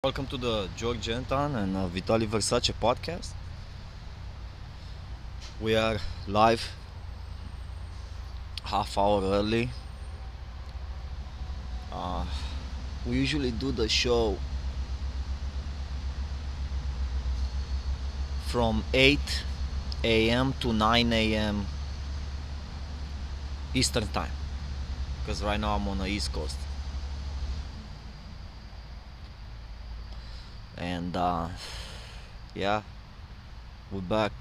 Welcome to the George Anton and Vitaliy Versace podcast. We are live half hour early. Uh, we usually do the show from 8 a.m. to 9 a.m. Eastern Time because right now I'm on the East Coast. And yeah, we're back.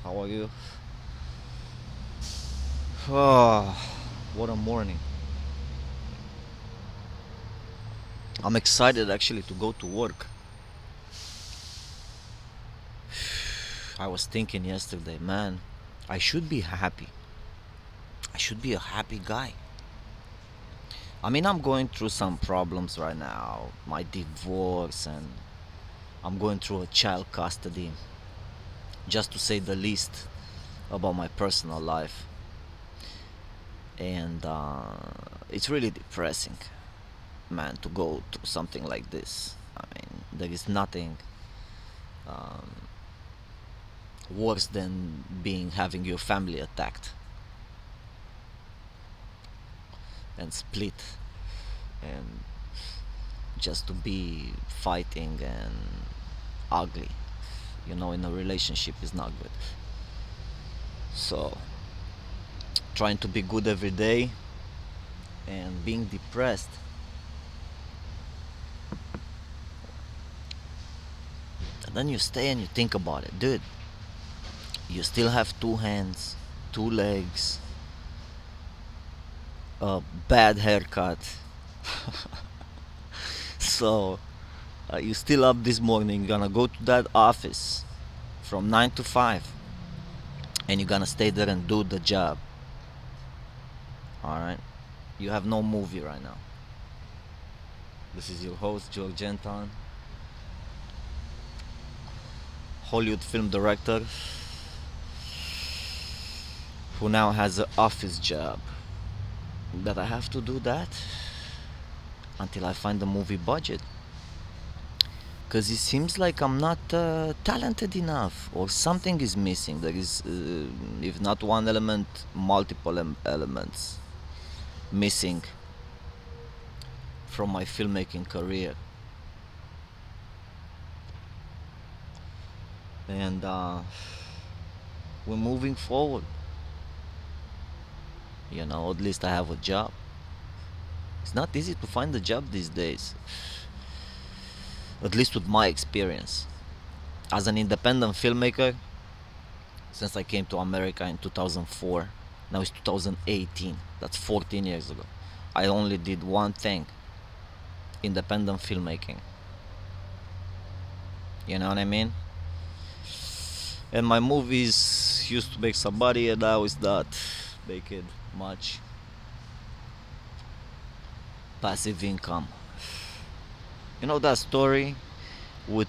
How are you? Oh, what a morning. I'm excited actually to go to work. I was thinking yesterday, man, I should be happy. I should be a happy guy. I mean, I'm going through some problems right now, my divorce, and I'm going through a child custody, just to say the least about my personal life. And it's really depressing, man, to go through something like this. I mean, there is nothing um, worse than having your family attacked and split, and just to be fighting and ugly, in a relationship is not good. So trying to be good every day and being depressed, and then you stay and you think about it, dude. You still have two hands, two legs, a bad haircut. So you still up this morning, gonna go to that office from 9 to 5, and you're gonna stay there and do the job. Alright? You have no movie right now. This is your host, George Anton, Hollywood film director, who now has an office job. That I have to do that until I find the movie budget. Because it seems like I'm not talented enough, or something is missing. There is, if not one element, multiple elements missing from my filmmaking career. And we're moving forward. At least I have a job. It's not easy to find a job these days, at least with my experience as an independent filmmaker. Since I came to America in 2004, now it's 2018, that's 14 years ago. I only did one thing: independent filmmaking. You know what I mean? And my movies used to make some money, and now it's not making much passive income. You know that story with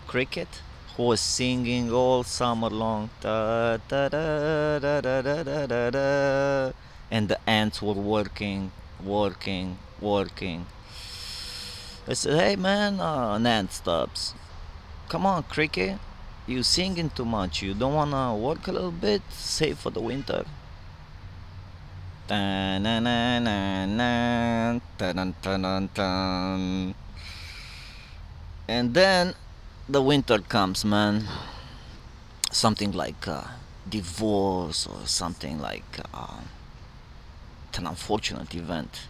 cricket, who was singing all summer long, da, da, da, da, da, da, da, da, da, and the ants were working. I said, hey man, an ant stops. Come on, cricket, you singing too much. You don't wanna work a little bit, save for the winter. Ta-na-na-na-na, ta-dun-ta-dun-dun. And then the winter comes, man. Something like divorce, or something like an unfortunate event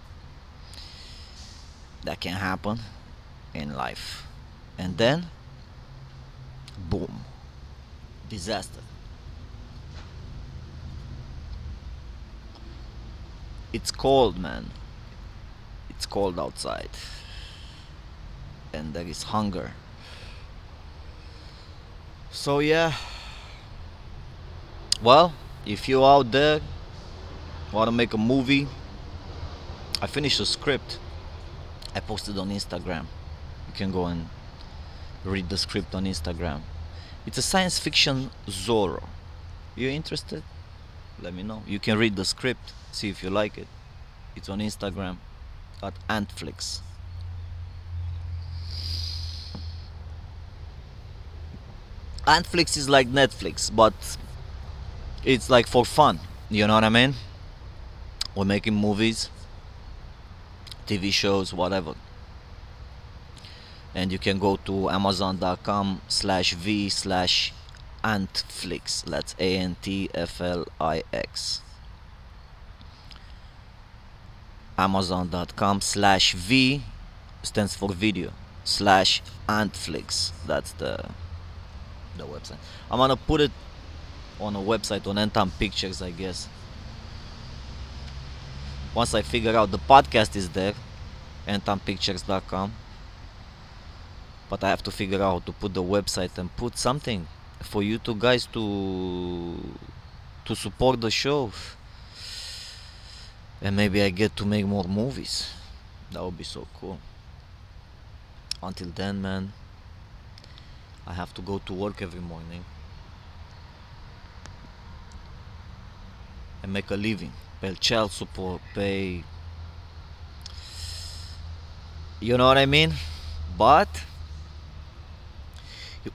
that can happen in life. And then, boom, disaster. It's cold, man. It's cold outside. And there is hunger. So yeah. Well, if you out there want to make a movie, I finished a script. I posted on Instagram. You can go and read the script on Instagram. It's a science fiction Zorro. You interested? Let me know. You can read the script, see if you like it. It's on Instagram at Antflix. Netflix is like Netflix, but it's like for fun. You know what I mean? We're making movies, TV shows, whatever. And you can go to amazon.com/v/antflix. That's ANTFLIX. Amazon.com/v stands for video /antflix. That's the website. I'm gonna put it on a website on Anton Pictures, I guess. Once I figure out the podcast is there, antonpictures.com. But I have to figure out how to put the website and put something for you two guys to support the show. And maybe I get to make more movies. That would be so cool. Until then, man, I have to go to work every morning and make a living, pay child support, pay, you know what I mean? But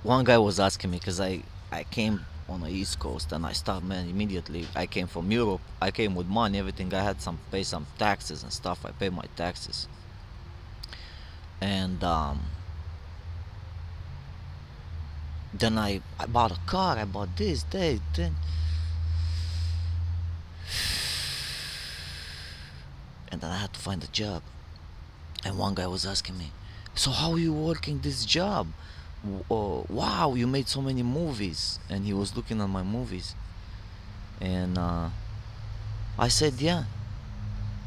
one guy was asking me, because I came on the East Coast and I started, man, immediately. I came from Europe. I came with money, everything. I had pay some taxes and stuff. I paid my taxes. And then I bought a car. I bought this, that, then. And then I had to find a job. And one guy was asking me, so how are you working this job? Wow, you made so many movies. And he was looking at my movies. And I said, yeah,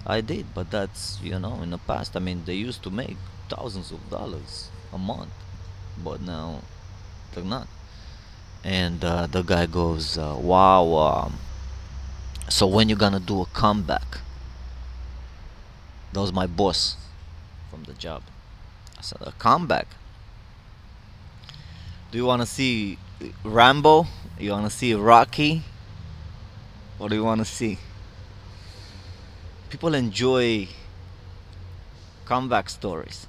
I did. But that's, in the past. I mean, they used to make thousands of dollars a month. But now they're not. And the guy goes, wow, so when you gonna do a comeback? That was my boss from the job. I said, a comeback? Do you want to see Rambo? You want to see Rocky? What do you want to see? People enjoy comeback stories.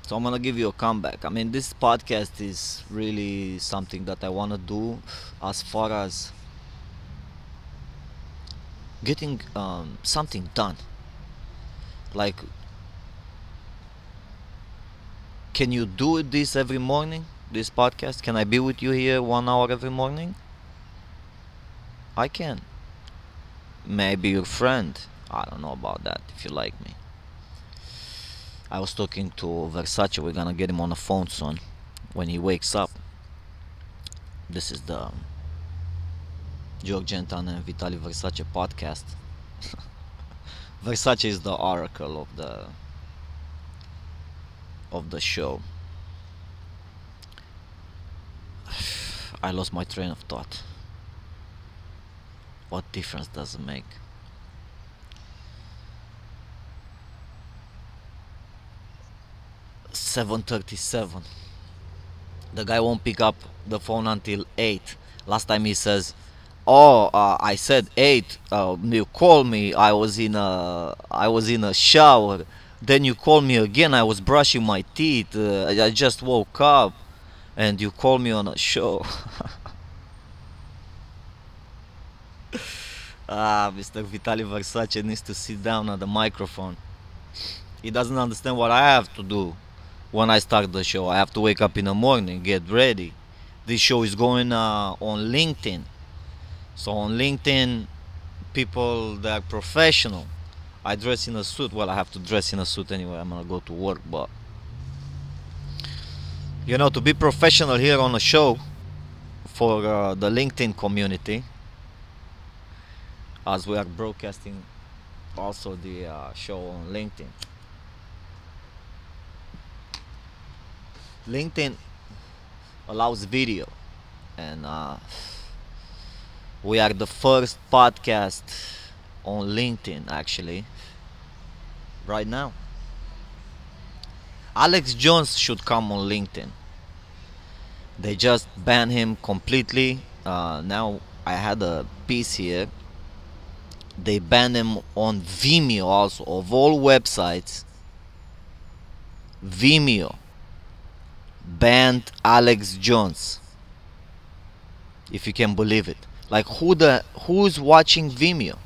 So I'm gonna give you a comeback. I mean, this podcast is really something that I want to do as far as getting something done. Like, can you do this every morning? This podcast? Can I be with you here 1 hour every morning? I can. Maybe your friend. I don't know about that, if you like me. I was talking to Versace. We're gonna get him on the phone soon when he wakes up. This is the George Anton and Vitaliy Versace podcast. Versace is the oracle of the show. I lost my train of thought. What difference does it make? $7:37. The guy won't pick up the phone until 8. Last time he says, "Oh, I said 8. You called me. I was in a shower. Then you called me again. I was brushing my teeth. I just woke up, and you called me on a show." Mr. Vitaliy Versace needs to sit down at the microphone. He doesn't understand what I have to do when I start the show. I have to wake up in the morning, get ready. This show is going on LinkedIn. So on LinkedIn, people that are professional. I dress in a suit. Well, I have to dress in a suit anyway. I'm gonna go to work, but to be professional here on the show for the LinkedIn community, as we are broadcasting also the show on LinkedIn. LinkedIn allows video, and we are the first podcast on LinkedIn actually right now. Alex Jones should come on LinkedIn. They just banned him completely. Now I had a piece here. They banned him on Vimeo also, of all websites. Vimeo banned Alex Jones, if you can believe it. Like, who's watching Vimeo?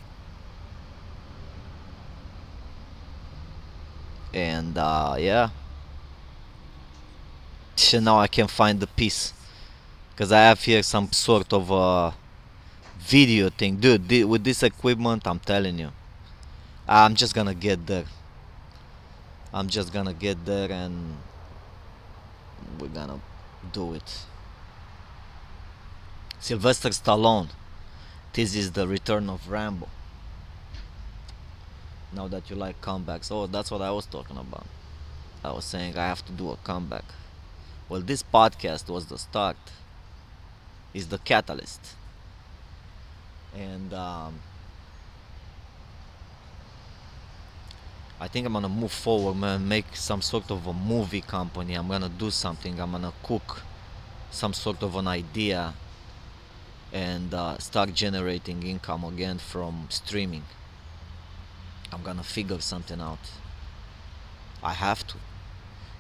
And yeah, now I can find the piece, because I have here some sort of video thing, dude. With this equipment, I'm telling you, I'm just gonna get there. I'm just gonna get there, and we're gonna do it. Sylvester Stallone. This is the return of Rambo. Now that you like comebacks, oh, that's what I was talking about. I was saying I have to do a comeback. Well, this podcast was the start, is the catalyst. And I think I'm gonna move forward, man, make some sort of a movie company. I'm gonna do something. I'm gonna cook some sort of an idea and start generating income again from streaming. I'm gonna figure something out. I have to.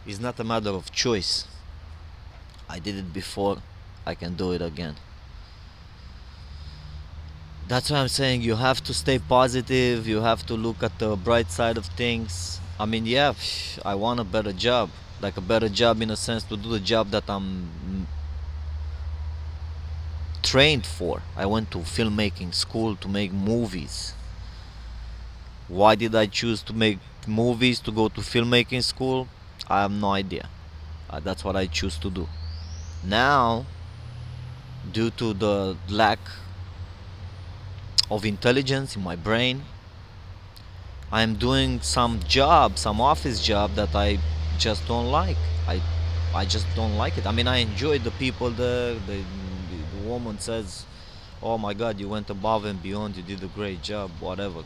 It's not a matter of choice. I did it before, I can do it again. That's why I'm saying you have to stay positive, you have to look at the bright side of things. I mean, yeah, I want a better job. Like a better job in a sense to do the job that I'm trained for. I went to filmmaking school to make movies. Why did I choose to make movies, to go to filmmaking school? I have no idea. That's what I choose to do. Now, due to the lack of intelligence in my brain, I am doing some office job that I just don't like. I just don't like it. I mean, I enjoy the people there. The woman says, "Oh my God, you went above and beyond. You did a great job." Whatever.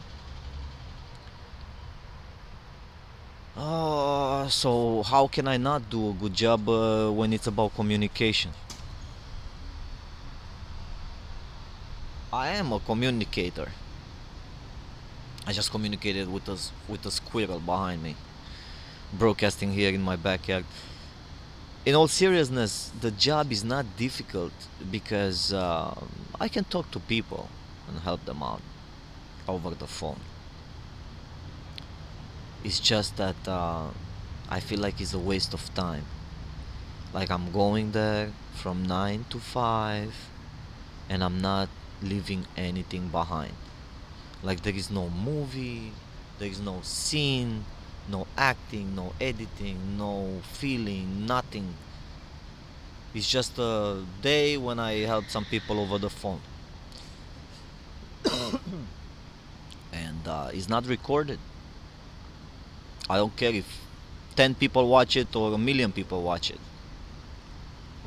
So how can I not do a good job when it's about communication? I am a communicator. I just communicated with a squirrel behind me, broadcasting here in my backyard. In all seriousness, the job is not difficult because I can talk to people and help them out over the phone. It's just that I feel like it's a waste of time. Like I'm going there from 9 to 5 and I'm not leaving anything behind. Like there is no movie, there is no scene, no acting, no editing, no feeling, nothing. It's just a day when I help some people over the phone. And it's not recorded. I don't care if 10 people watch it or a million people watch it.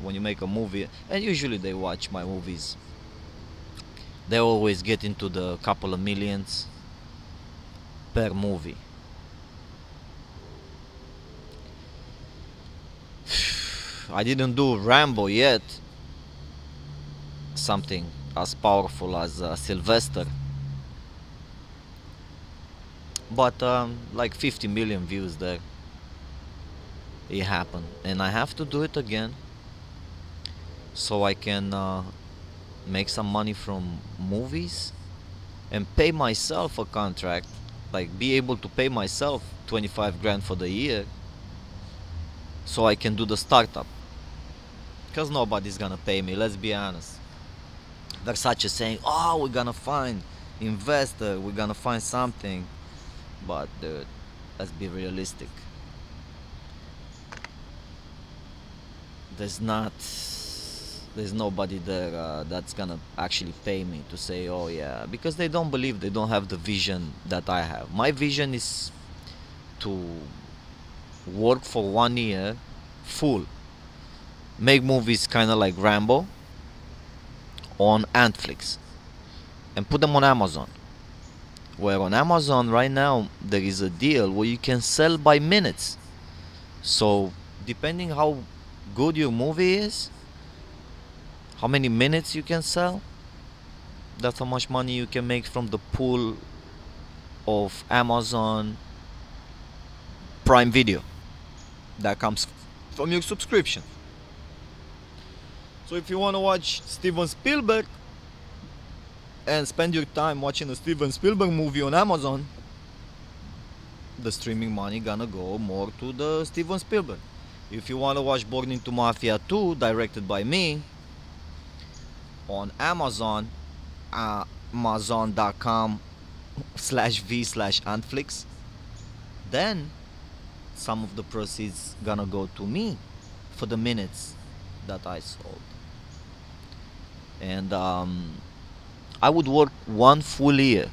When you make a movie, and usually they watch my movies, they always get into the couple of millions per movie. I didn't do Rambo yet, something as powerful as Sylvester, but like 50 million views there. It happened, and I have to do it again so I can make some money from movies and pay myself a contract, like be able to pay myself 25 grand for the year so I can do the startup, because nobody's gonna pay me, let's be honest. Versace saying, oh, we're gonna find investor, we're gonna find something, but dude, let's be realistic. There's nobody there that's gonna actually pay me to say, oh yeah, because they don't believe, they don't have the vision that I have. My vision is to work for 1 year full, make movies kind of like Rambo on Netflix and put them on Amazon, where on Amazon right now there is a deal where you can sell by minutes. So depending how good your movie is, how many minutes you can sell, that's how much money you can make from the pool of Amazon Prime Video. that comes from your subscription. So if you want to watch Steven Spielberg and spend your time watching a Steven Spielberg movie on Amazon, the streaming money gonna go more to the Steven Spielberg. If you want to watch Born into Mafia 2, directed by me, on Amazon, amazon.com/v/antflix, then some of the proceeds gonna go to me for the minutes that I sold. And I would work one full year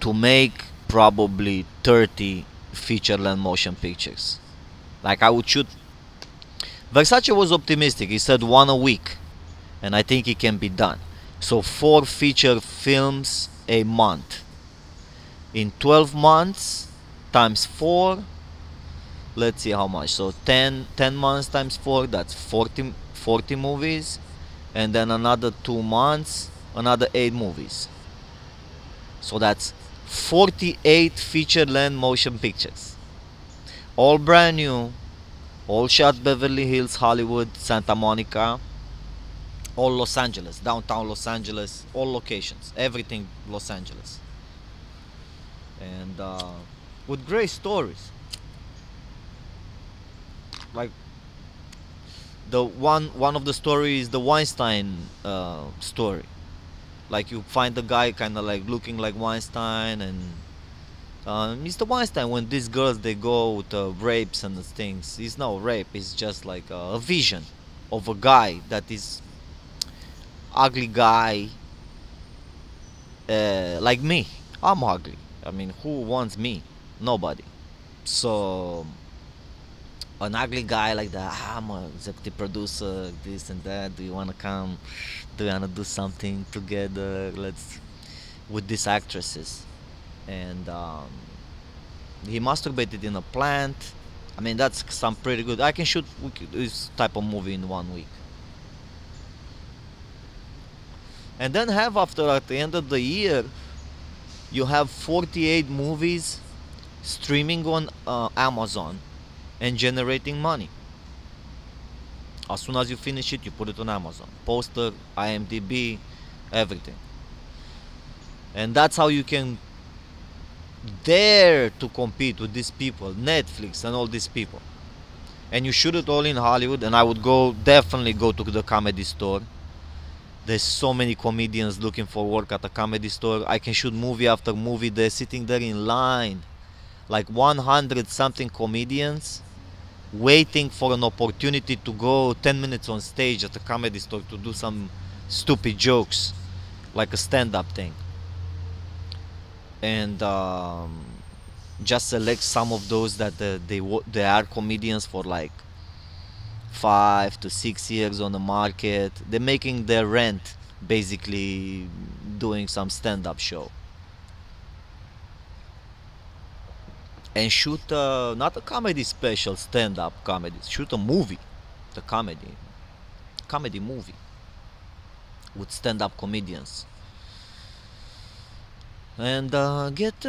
to make probably 30 feature-length motion pictures. Like I would shoot. Versace was optimistic. He said one a week, and I think it can be done. So 4 feature films a month. In 12 months times 4, let's see how much. So 10 months times 4, that's 40 movies, and then another 2 months, another 8 movies. So that's 48 feature-length motion pictures, all brand new, all shot Beverly Hills, Hollywood, Santa Monica, all Los Angeles, downtown Los Angeles, all locations, everything Los Angeles, and with great stories. Like the one of the stories is the Weinstein story. Like you find the guy kind of like looking like Weinstein, and Mr. Weinstein, when these girls they go with rapes and the things, it's no rape, it's just like a vision of a guy that is ugly guy, like me. I'm ugly. I mean, who wants me? Nobody. So an ugly guy like that, I'm a executive producer, this and that, do you want to come, do you want to do something together, let's, with these actresses. And he masturbated in a plant. I mean, that's some pretty good. I can shoot this type of movie in 1 week, and then have, after, at the end of the year, you have 48 movies streaming on Amazon and generating money. As soon as you finish it, you put it on Amazon, poster, IMDb, everything. And that's how you can dare to compete with these people, Netflix and all these people. And you shoot it all in Hollywood, and I would definitely go to the Comedy Store. There's so many comedians looking for work at the Comedy Store. I can shoot movie after movie. They're sitting there in line, like 100 something comedians, waiting for an opportunity to go 10 minutes on stage at the Comedy Store to do some stupid jokes, like a stand-up thing. And just select some of those that they are comedians for like 5 to 6 years on the market. They're making their rent basically doing some stand-up show. And shoot not a comedy special, stand-up comedy. Shoot a movie, the comedy movie with stand-up comedians. And get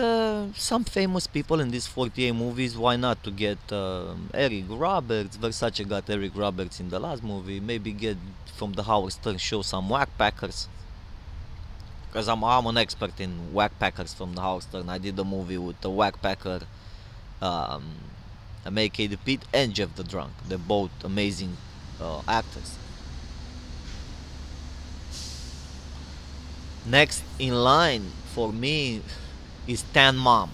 some famous people in these 48 movies. Why not to get Eric Roberts? Versace got Eric Roberts in the last movie. Maybe get from the Howard Stern show some whack packers, because I'm an expert in whack packers from the Howard Stern. I did a movie with the whack packer, M.A.K. the Pete and Jeff the Drunk. They're both amazing actors. Next in line for me is Tan Mom.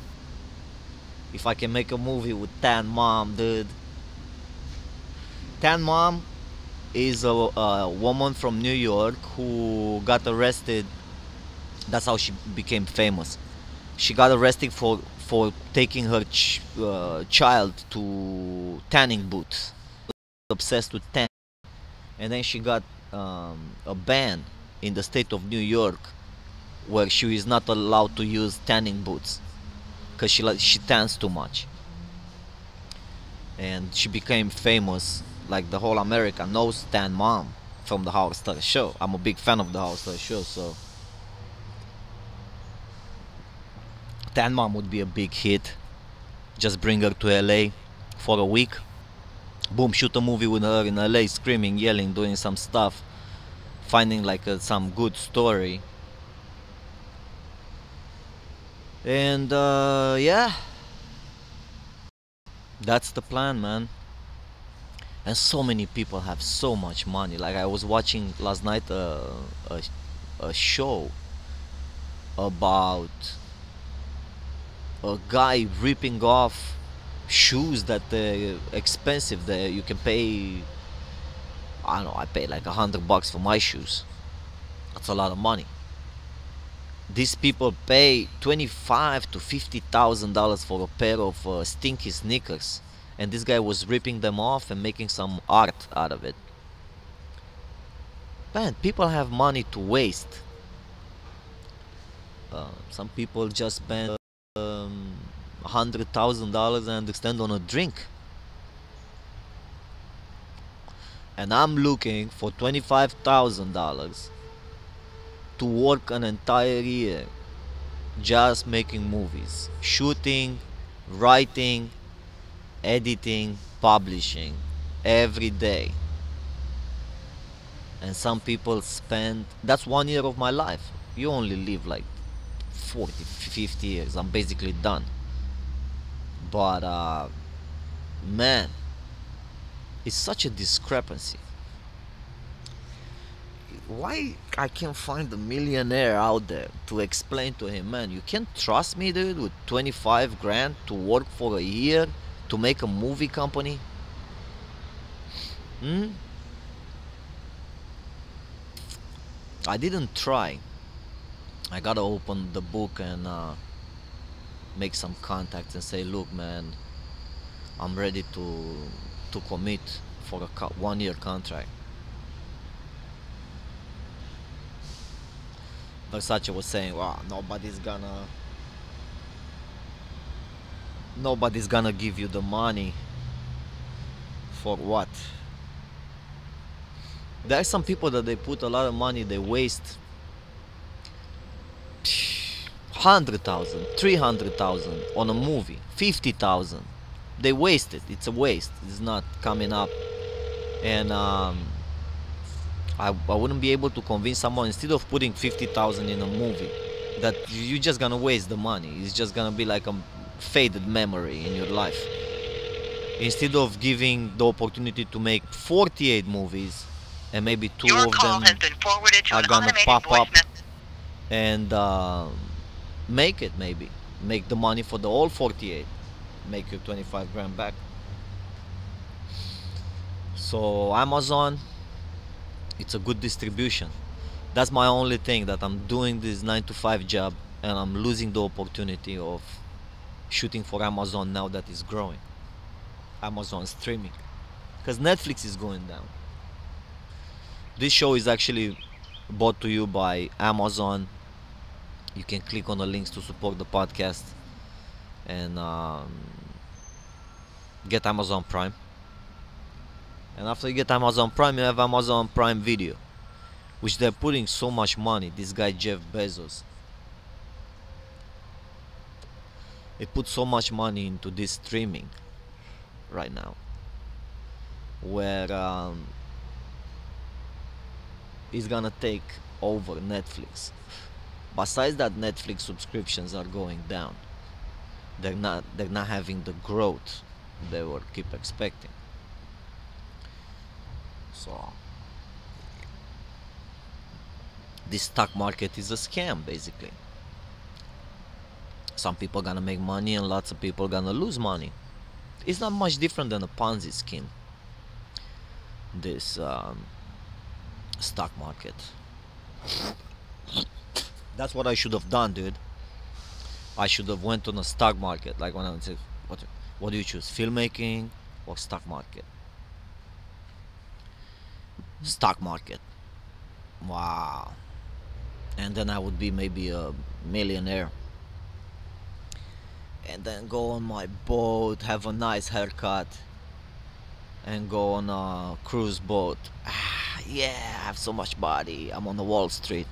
If I can make a movie with Tan Mom, dude. Tan Mom is a woman from New York who got arrested. That's how she became famous. She got arrested for taking her child to tanning booths. Obsessed with tan. And then she got a ban in the state of New York, where she is not allowed to use tanning booths because she tans too much. And she became famous. Like the whole America knows Tan Mom from the Howard Stern show. I'm a big fan of the Howard Stern show, so Tan Mom would be a big hit. Just bring her to LA, for a week. Boom, shoot a movie with her in LA, screaming, yelling, doing some stuff, finding like some good story. And yeah, that's the plan, man. And so many people have so much money. Like I was watching last night a show about a guy ripping off shoes that they're expensive. You can pay, I don't know, I pay like $100 for my shoes. That's a lot of money. These people pay $25,000 to $50,000 for a pair of stinky sneakers, and this guy was ripping them off and making some art out of it. Man, people have money to waste. Some people just spend $100,000 and extend on a drink. And I'm looking for $25,000 to work an entire year just making movies, shooting, writing, editing, publishing every day. And some people spend, that's 1 year of my life. You only live like 40, 50 years. I'm basically done. But man, it's such a discrepancy. Why I can't find a millionaire out there to explain to him, man, you can't trust me, dude, with 25 grand to work for a year to make a movie company? I didn't try. I gotta open the book and make some contacts and say, look, man, I'm ready to commit for a 1 year contract. Versace was saying, wow, nobody's gonna give you the money. For what? There are some people that they put a lot of money, they waste 100,000, 300,000 on a movie, 50,000. They waste it. It's a waste. It's not coming up. And I wouldn't be able to convince someone, instead of putting 50,000 in a movie, that you're just gonna waste the money. It's just gonna be like a faded memory in your life. Instead of giving the opportunity to make 48 movies, and maybe two of them are gonna pop up and make it, maybe make the money for the all 48, make your 25 grand back. So Amazon, it's a good distribution. That's my only thing, that I'm doing this 9 to 5 job and I'm losing the opportunity of shooting for Amazon now that is growing. Amazon streaming, because Netflix is going down. This show is actually brought to you by Amazon. You can click on the links to support the podcast and get Amazon Prime. And after you get Amazon Prime, you have Amazon Prime Video, which they're putting so much money. This guy Jeff Bezos, he put so much money into this streaming right now, where he's gonna take over Netflix. Besides that, Netflix subscriptions are going down. They're not having the growth they were keep expecting. So this stock market is a scam, basically. Some people gonna make money and lots of people gonna lose money. It's not much different than a Ponzi scheme, this stock market. That's what I should have done, dude. I should have went on a stock market. Like when I would say, what do you choose, filmmaking or stock market? Stock market. Wow. And then I would be maybe a millionaire. And then go on my boat, have a nice haircut, and go on a cruise boat. Yeah, I have so much body. I'm on the Wall Street.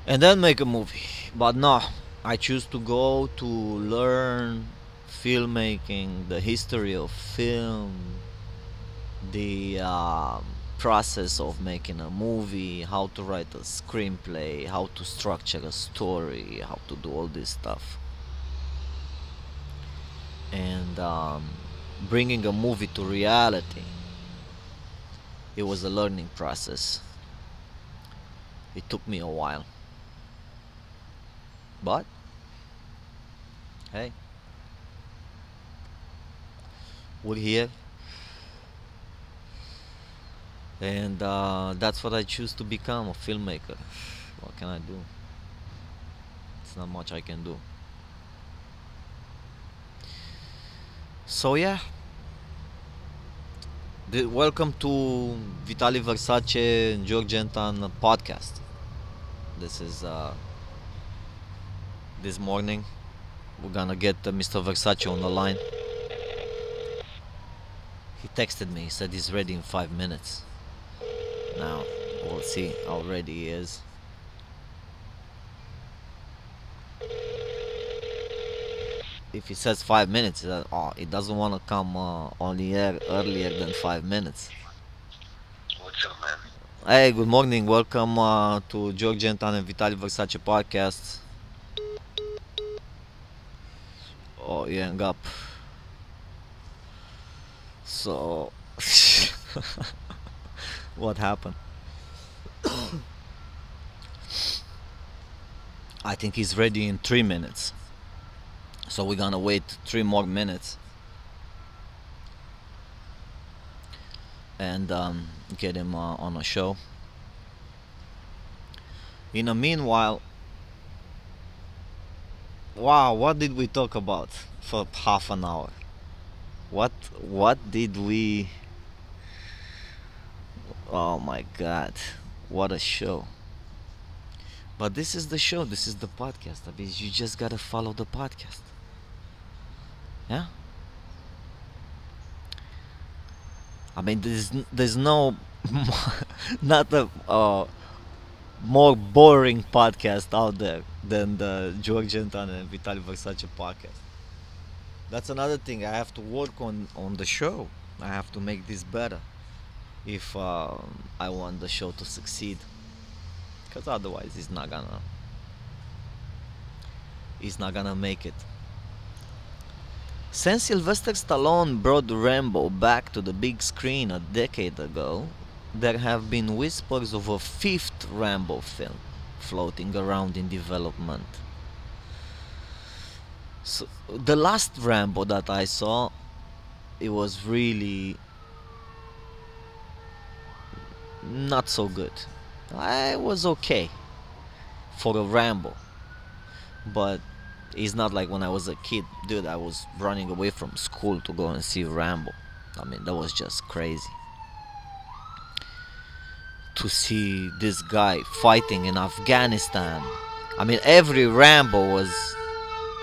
And then make a movie. But no, I choose to go to learn filmmaking, the history of film, the process of making a movie, how to write a screenplay, how to structure a story, how to do all this stuff. And bringing a movie to reality, it was a learning process. It took me a while. But, hey, we're here. And that's what I choose to become, a filmmaker. What can I do? It's not much I can do. So yeah, welcome to Vitaliy Versace and George Anton Podcast. This is this morning. We're gonna get Mr. Versace on the line. He texted me. He said he's ready in 5 minutes. Now we'll see how ready he is. If he says 5 minutes, he doesn't want to come on the air earlier than 5 minutes. What's up, man? Hey, good morning. Welcome to George Anton and Vitaliy Versace Podcast. Oh, he hung up. So, what happened? I think he's ready in 3 minutes. So we're gonna wait 3 more minutes and get him on a show. In the meanwhile, wow, what did we talk about for half an hour? What did we? Oh my God, what a show! But this is the show. This is the podcast. I mean, you just gotta follow the podcast. Yeah. I mean, there's no not a more boring podcast out there than the George Anton and Vitaliy Versace podcast. That's another thing I have to work on the show. I have to make this better if I want the show to succeed. Because otherwise, he's not gonna make it. Since Sylvester Stallone brought Rambo back to the big screen a decade ago, there have been whispers of a fifth Rambo film floating around in development. So, the last Rambo that I saw, it was really not so good. I was okay for a Rambo, but it's not like when I was a kid, dude. I was running away from school to go and see Rambo. I mean, that was just crazy to see this guy fighting in Afghanistan. I mean, every Rambo was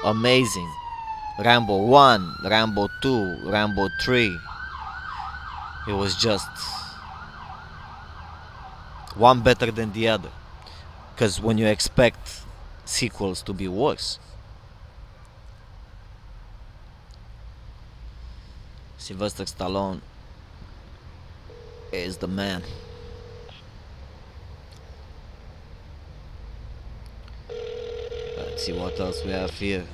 amazing. Rambo 1, Rambo 2, Rambo 3. It was just one better than the other. Because when you expect sequels to be worse, Sylvester Stallone is the man. Let's see what else we have here.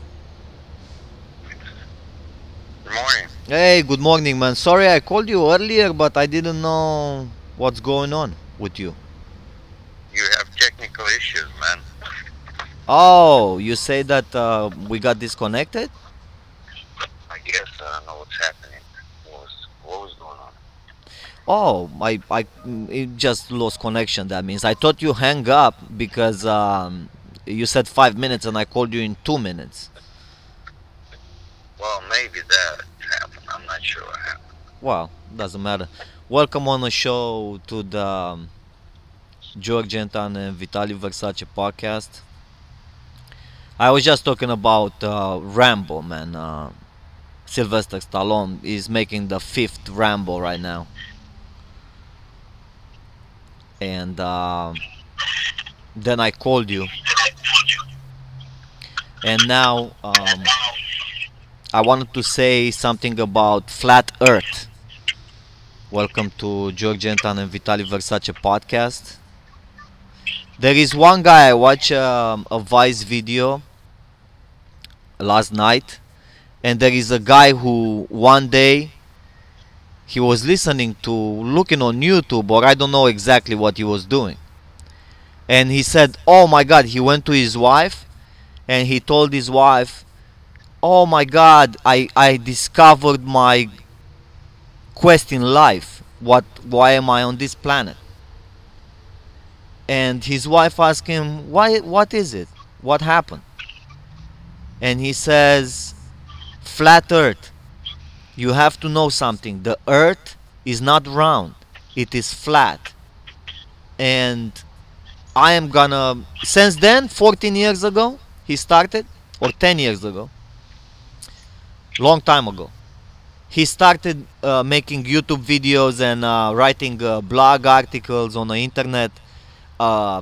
Good morning. Hey, good morning, man. Sorry I called you earlier, but I didn't know what's going on with you. You have technical issues, man. Oh, you say that we got disconnected? I guess I don't know what's happening. What was going on? Oh, it just lost connection. That means I thought you hang up because you said 5 minutes and I called you in 2 minutes. Well, maybe that happened. I'm not sure what happened. Well, doesn't matter. Welcome on the show to the George Anton and Vitaliy Versace podcast. I was just talking about Rambo, man. Sylvester Stallone is making the fifth Rambo right now. And then I called you. And now I wanted to say something about flat Earth. Welcome to George Anton and Vitaliy Versace podcast. There is one guy I watched a Vice video last night, and there is a guy who one day he was listening to looking on YouTube, or I don't know exactly what he was doing, and he said, "Oh my God!" He went to his wife, and he told his wife, "Oh my God! I discovered my quest in life. Why am I on this planet?" And his wife asked him, "Why? What is it? What happened?" And he says, "Flat Earth. You have to know something. The Earth is not round. It is flat. And I am gonna." Since then, 14 years ago, he started, or 10 years ago, long time ago, he started making YouTube videos and writing blog articles on the internet, uh,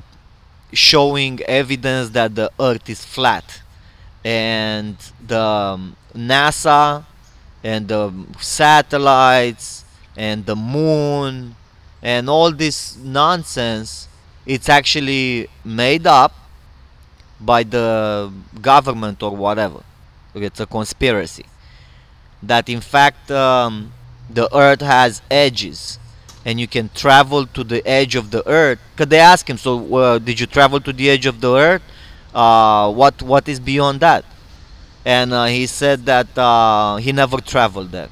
showing evidence that the Earth is flat, and the NASA and the satellites and the moon and all this nonsense, it's actually made up by the government or whatever. It's a conspiracy. That in fact the Earth has edges, and you can travel to the edge of the Earth. Because they ask him, "So did you travel to the edge of the Earth? What is beyond that?" And he said that he never traveled there.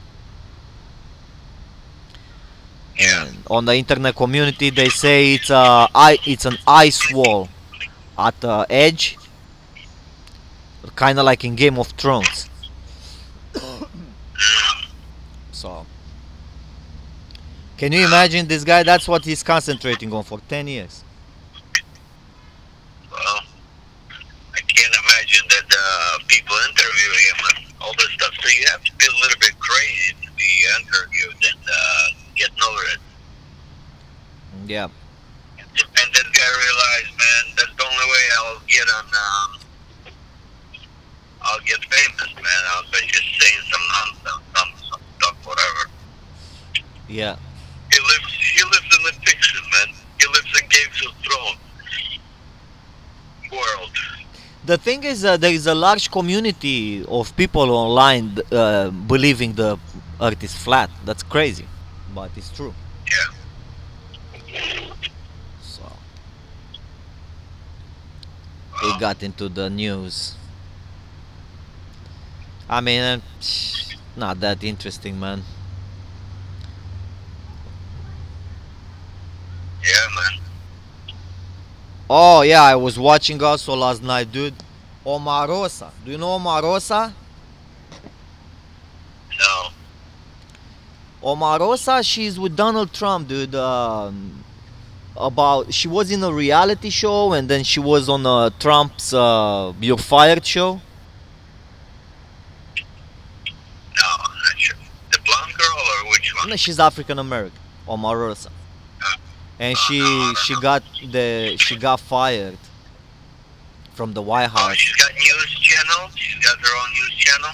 Yeah. And on the internet community, they say it's an ice wall at the edge, kind of like in Game of Thrones. So, can you imagine this guy? That's what he's concentrating on for 10 years. Well, I can't imagine that people interview him and all this stuff. So you have to be a little bit crazy to be interviewed and get noticed. Yeah. And this guy realized, man, that's the only way I'll get on. I'll get famous, man. I'll be just saying some nonsense, some stuff, whatever. Yeah. He lives in the fiction, man. He lives in Games of Thrones world. The thing is, there is a large community of people online believing the Earth is flat. That's crazy, but it's true. Yeah. So, it got into the news. I mean, not that interesting, man. Yeah, man. Oh yeah, I was watching also last night, dude. Omarosa. Do you know Omarosa? No. Omarosa, she's with Donald Trump, dude. She was in a reality show, and then she was on Trump's "You're Fired" show. No, I'm not sure. The blonde girl or which one? No, she's African American, Omarosa, and she got fired from the White Oh, House. she's got news channel. She's got her own news channel.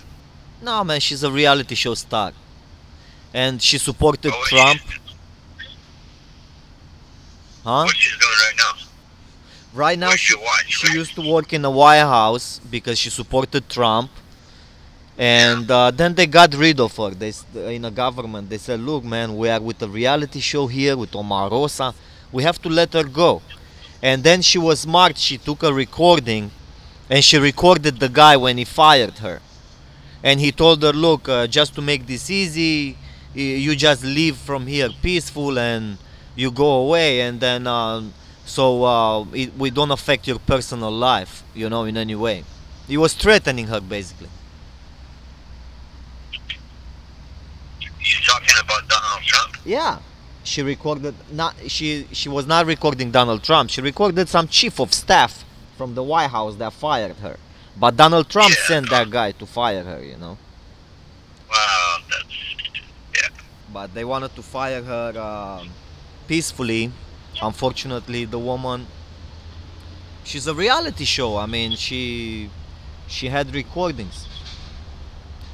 No, man, she's a reality show star, and she supported Oh, Trump. Huh? What she's doing right now? Right now, Where's she your wife? she used to work in the White House because she supported Trump, and then they got rid of her. In the government, they said, "Look, man, we are with a reality show here with Omarosa. We have to let her go." And then she was smart. She took a recording, and she recorded the guy when he fired her. And he told her, "Look, just to make this easy, you just leave from here peaceful, and you go away, and then we don't affect your personal life, in any way." He was threatening her, basically. She's talking about Donald Trump. Yeah, she recorded. She was not recording Donald Trump. She recorded some chief of staff from the White House that fired her. But Donald Trump sent that guy to fire her. Wow, that's yeah. But they wanted to fire her peacefully. Unfortunately, the woman. She's a reality show. I mean, she had recordings.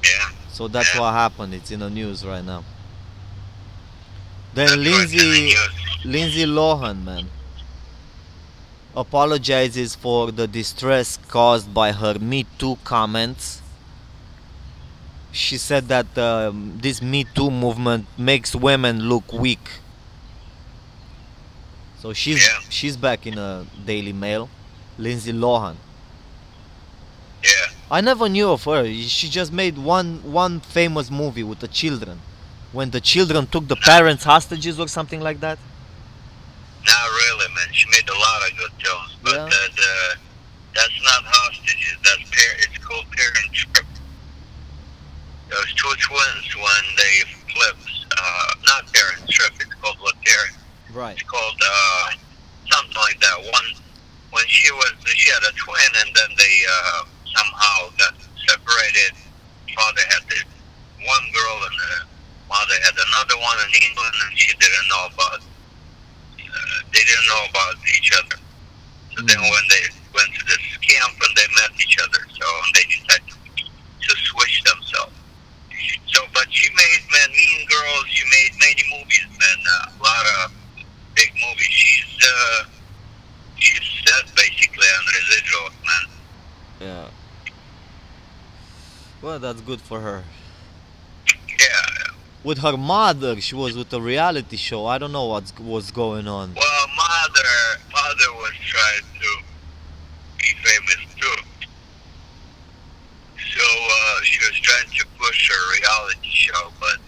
Yeah. So that's Yeah. what happened. It's in the news right now. That's Then what's in the news. Lindsay Lohan, man, apologizes for the distress caused by her Me Too comments. She said that this Me Too movement makes women look weak. So Yeah. she's back in a Daily Mail. Lindsay Lohan. Yeah. I never knew of her. She just made one famous movie with the children, when the children took the parents hostages or something like that. Not really, man. She made a lot of good films, but Yeah. that's not hostages. It's called Parent Trip. Those two twins when they flipped. Not Parent Trip. It's called what Parent. Right. It's called something like that. One when she had a twin, and then they somehow got separated. Father had one girl, and the mother had another one in England, and she didn't know about. They didn't know about each other. So then when they went to this camp and they met each other, so they decided to switch themselves. So, but she made, man, Mean Girls. She made many movies, man. A lot of big movies. She's set basically on residuals, man. Yeah. Well, that's good for her. Yeah. With her mother, she was with a reality show. I don't know what's going on. Well, mother was trying to be famous too. So she was trying to push her reality show, but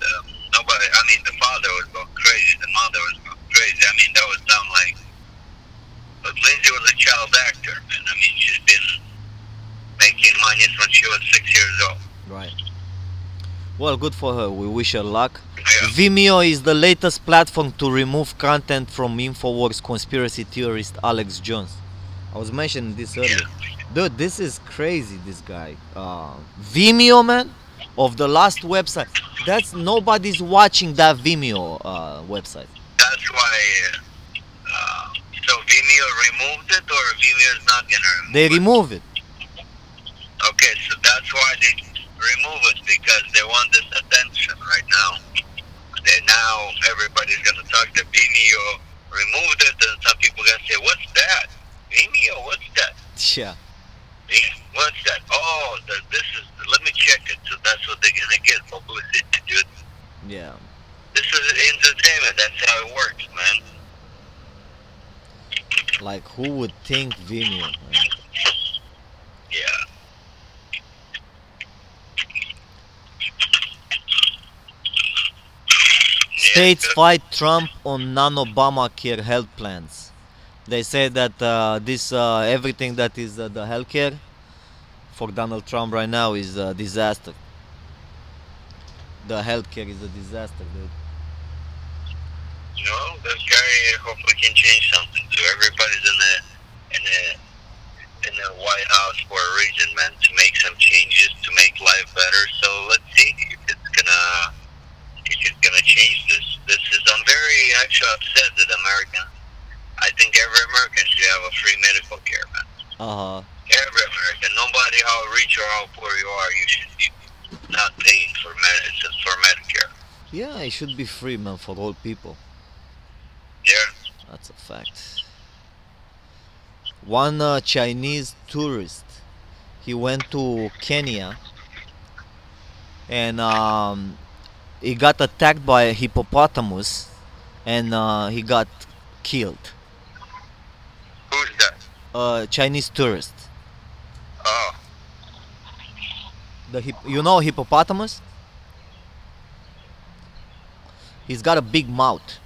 nobody. I mean, the father was going crazy. The mother was going crazy. I mean, that would sound like. But Lindsay was a child actor, man. I mean, she's been making money since she was 6 years old. Right. Well, good for her. We wish her luck. Yeah. Vimeo is the latest platform to remove content from InfoWars conspiracy theorist Alex Jones. I was mentioning this earlier. Dude, this is crazy, this guy. Vimeo, man, of the last website. Nobody's watching that Vimeo website. That's why. So Vimeo removed it, or Vimeo is not gonna remove They it? remove it. Okay, so that's why they remove it, because they want this attention right now. Now everybody's gonna talk to Vimeo removed it, and some people gonna say, "What's that? Vimeo? What's that? Yeah. What's that? Oh, this is. Let me check it." So that's what they're gonna get publicity, dude. Yeah. This is entertainment. That's how it works, man. Like, who would think Vimeo? Man? Yeah. States fight Trump on non-Obamacare health plans. They say that everything that is the healthcare for Donald Trump right now is a disaster. The healthcare is a disaster, dude. You know, this guy hopefully can change something. So everybody's in the White House for a reason, man, to make some changes to make life better. So let's see if it's gonna change this. I'm very actually upset that Americans. I think every American should have a free medical care, man. Every American, no matter how rich or how poor you are, you should be not paying for medicine for Medicare. Yeah, it should be free, man, for all people. Yeah. That's a fact. One Chinese tourist, he went to Kenya, and he got attacked by a hippopotamus, and he got killed. Who's that? Chinese tourist. Oh. You know hippopotamus? He's got a big mouth.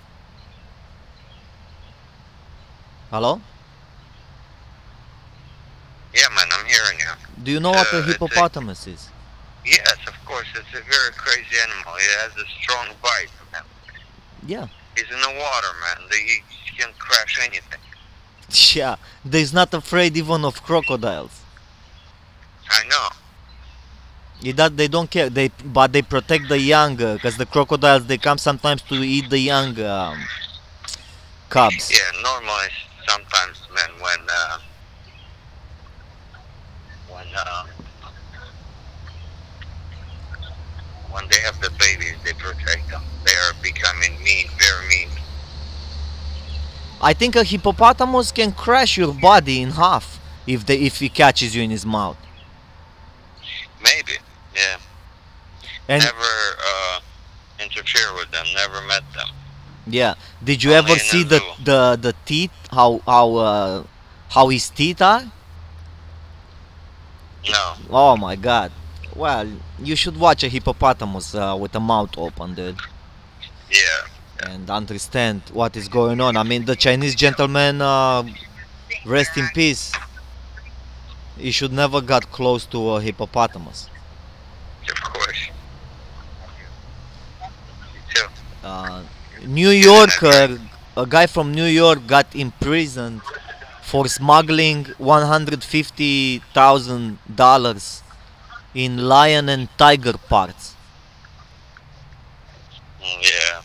Hello? Yeah, man, I'm hearing you. Do you know what a hippopotamus is? Yes, of course. It's a very crazy animal. It has a strong bite, man. Yeah. He's in the water, man. He can crash anything. Yeah. He's not afraid even of crocodiles. I know. They don't care. But they protect the young, because the crocodiles, they come sometimes to eat the young cubs. Yeah, normally sometimes, man, when I think a hippopotamus can crash your body in half if he catches you in his mouth. Maybe. Yeah. And Never interfere with them. Never met them. yeah, did you Only ever in see a zoo. the teeth? How his teeth are? No. Oh my God! Well, you should watch a hippopotamus with a mouth open, dude, Yeah. and understand what is going on. I mean, the Chinese gentleman, rest in peace. He should never got close to a hippopotamus. Of course. Too. New Yorker, a guy from New York got imprisoned for smuggling $150,000 in lion and tiger parts. Yeah.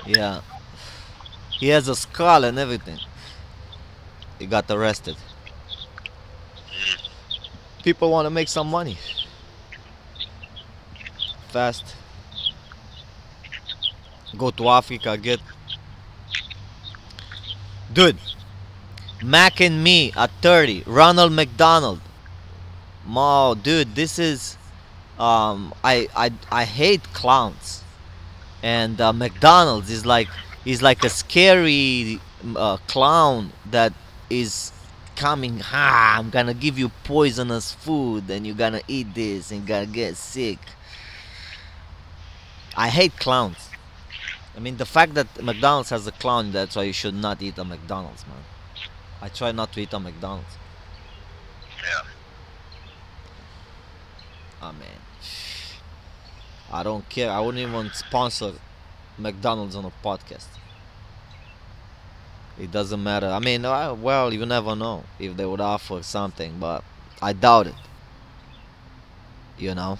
Yeah, he has a skull and everything. He got arrested. People want to make some money fast. Go to Africa, get. Dude, Mac and Me at 30, Ronald McDonald. Dude, this is I hate clowns, and McDonald's is like a scary clown that is coming. I'm gonna give you poisonous food, and you're gonna eat this, and you're gonna get sick. I hate clowns. I mean, the fact that McDonald's has a clown, that's why you should not eat a McDonald's, man. I try not to eat a McDonald's. Yeah. I mean, I don't care. I wouldn't even sponsor McDonald's on a podcast. It doesn't matter. I mean, well, you never know if they would offer something, but I doubt it. You know?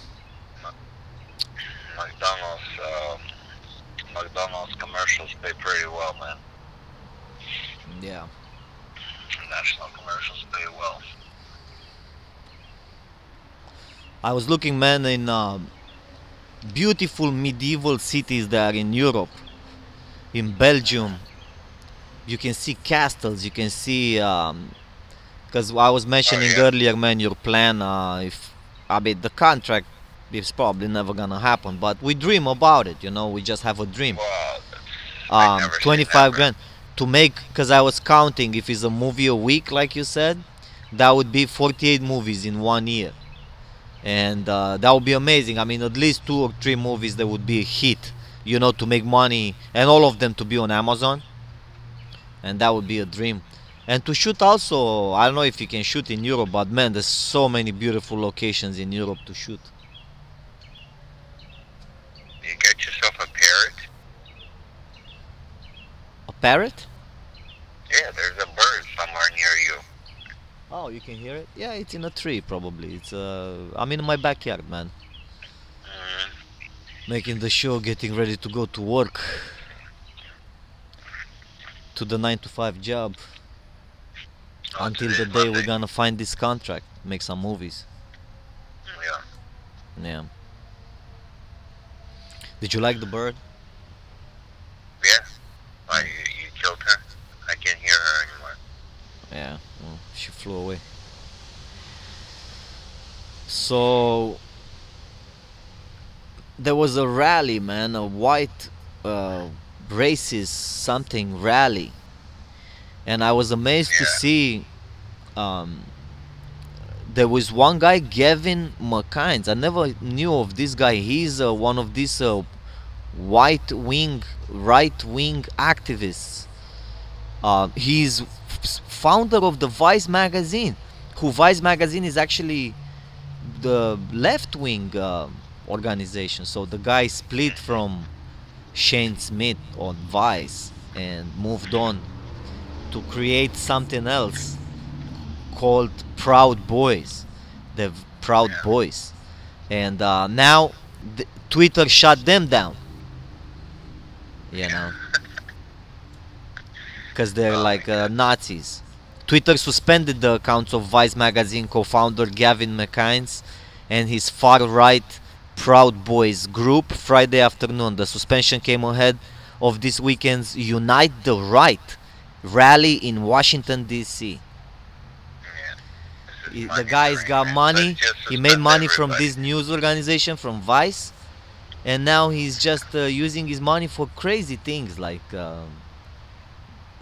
McDonald's commercials pay pretty well, man. Yeah. National commercials pay well. I was looking, man, in beautiful medieval cities that are in Europe, in Belgium. You can see castles. You can see, because I was mentioning earlier, man, your plan. If I mean the contract is probably never gonna happen, but we dream about it. You know, we just have a dream. Well, 25 grand to make, because I was counting, if it's a movie a week, like you said, that would be 48 movies in 1 year. And that would be amazing. I mean, at least 2 or 3 movies that would be a hit, you know, to make money, and all of them to be on Amazon. And that would be a dream. And to shoot also, I don't know if you can shoot in Europe, but man, there's so many beautiful locations in Europe to shoot. You get yourself a parrot. A parrot? Yeah, there's a bird somewhere near you. Oh, you can hear it? Yeah, it's in a tree probably. It's I'm in my backyard, man. Making the show, getting ready to go to work. To the 9 to 5 job. Until the day we're gonna find this contract, make some movies. Yeah. Yeah. Did you like the bird? Yeah. You killed her. I can't hear her anymore. Yeah, well, she flew away. So there was a rally, man, a white racist something rally, and I was amazed to see there was one guy, Gavin McKines. I never knew of this guy. He's one of these right wing activists. He's founder of the Vice magazine, who Vice magazine is actually the left wing organization. So the guy split from Shane Smith on Vice and moved on to create something else called Proud Boys, the Proud Boys. And now Twitter shut them down, you know, because they're like Nazis. Twitter suspended the accounts of Vice magazine co-founder Gavin McKines and his far-right Proud Boys group Friday afternoon. The suspension came ahead of this weekend's Unite the Right rally in Washington, D.C. Yeah. This is The money guy's drain, got man. money. Let's just He made suspend money from everybody. this news organization, from Vice, and now he's just using his money for crazy things like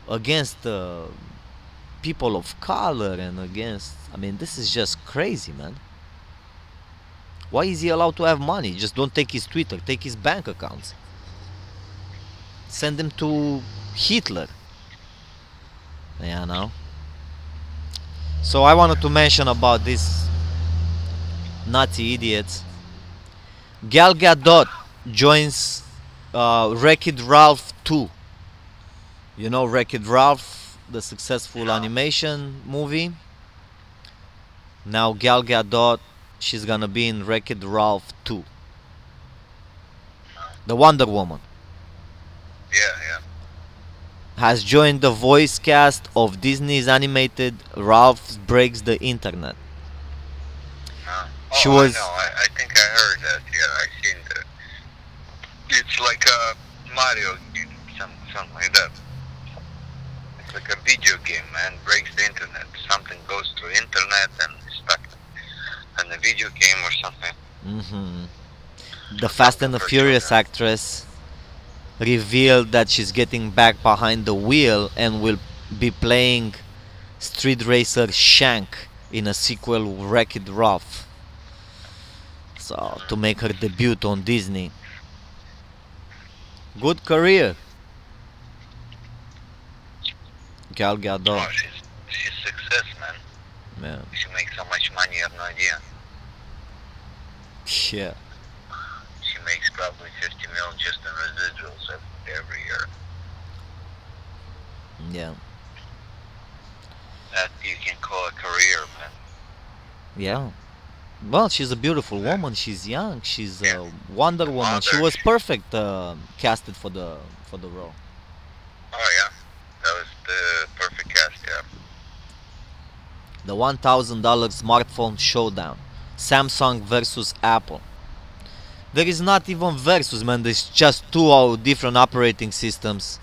against people of color and against. I mean, this is just crazy, man. Why is he allowed to have money? Just don't take his Twitter, take his bank accounts. Send them to Hitler. Yeah, no. So I wanted to mention about these Nazi idiots. Gal Gadot joins Wreck-It Ralph 2. You know Wreck-It Ralph, the successful animation movie? Now Gal Gadot, she's gonna be in Wreck-It Ralph 2. The Wonder Woman Yeah. has joined the voice cast of Disney's animated Ralph Breaks the Internet. She was. I know. I think I heard that. Yeah, I seen that. It's like a Mario game, something like that. It's like a video game, man. Breaks the internet. Something goes through internet and is stuck in a video game or something. The Fast and the Furious actress revealed that she's getting back behind the wheel and will be playing Street Racer Shank in a sequel, Wreck-It Ralph. So, to make her debut on Disney. Good career, Gal Gadot. Oh, she's success, man. Yeah. She makes so much money, you have no idea. Yeah. She makes probably 50 mil just in residuals every year. Yeah. That you can call a career, man. Yeah. Well, she's a beautiful woman. She's young. She's a Wonder Woman. She was perfect casted for the role. Oh yeah, that was the perfect cast. Yeah. The $1,000 smartphone showdown. Samsung versus Apple. There is not even versus, man. There's just two different operating systems,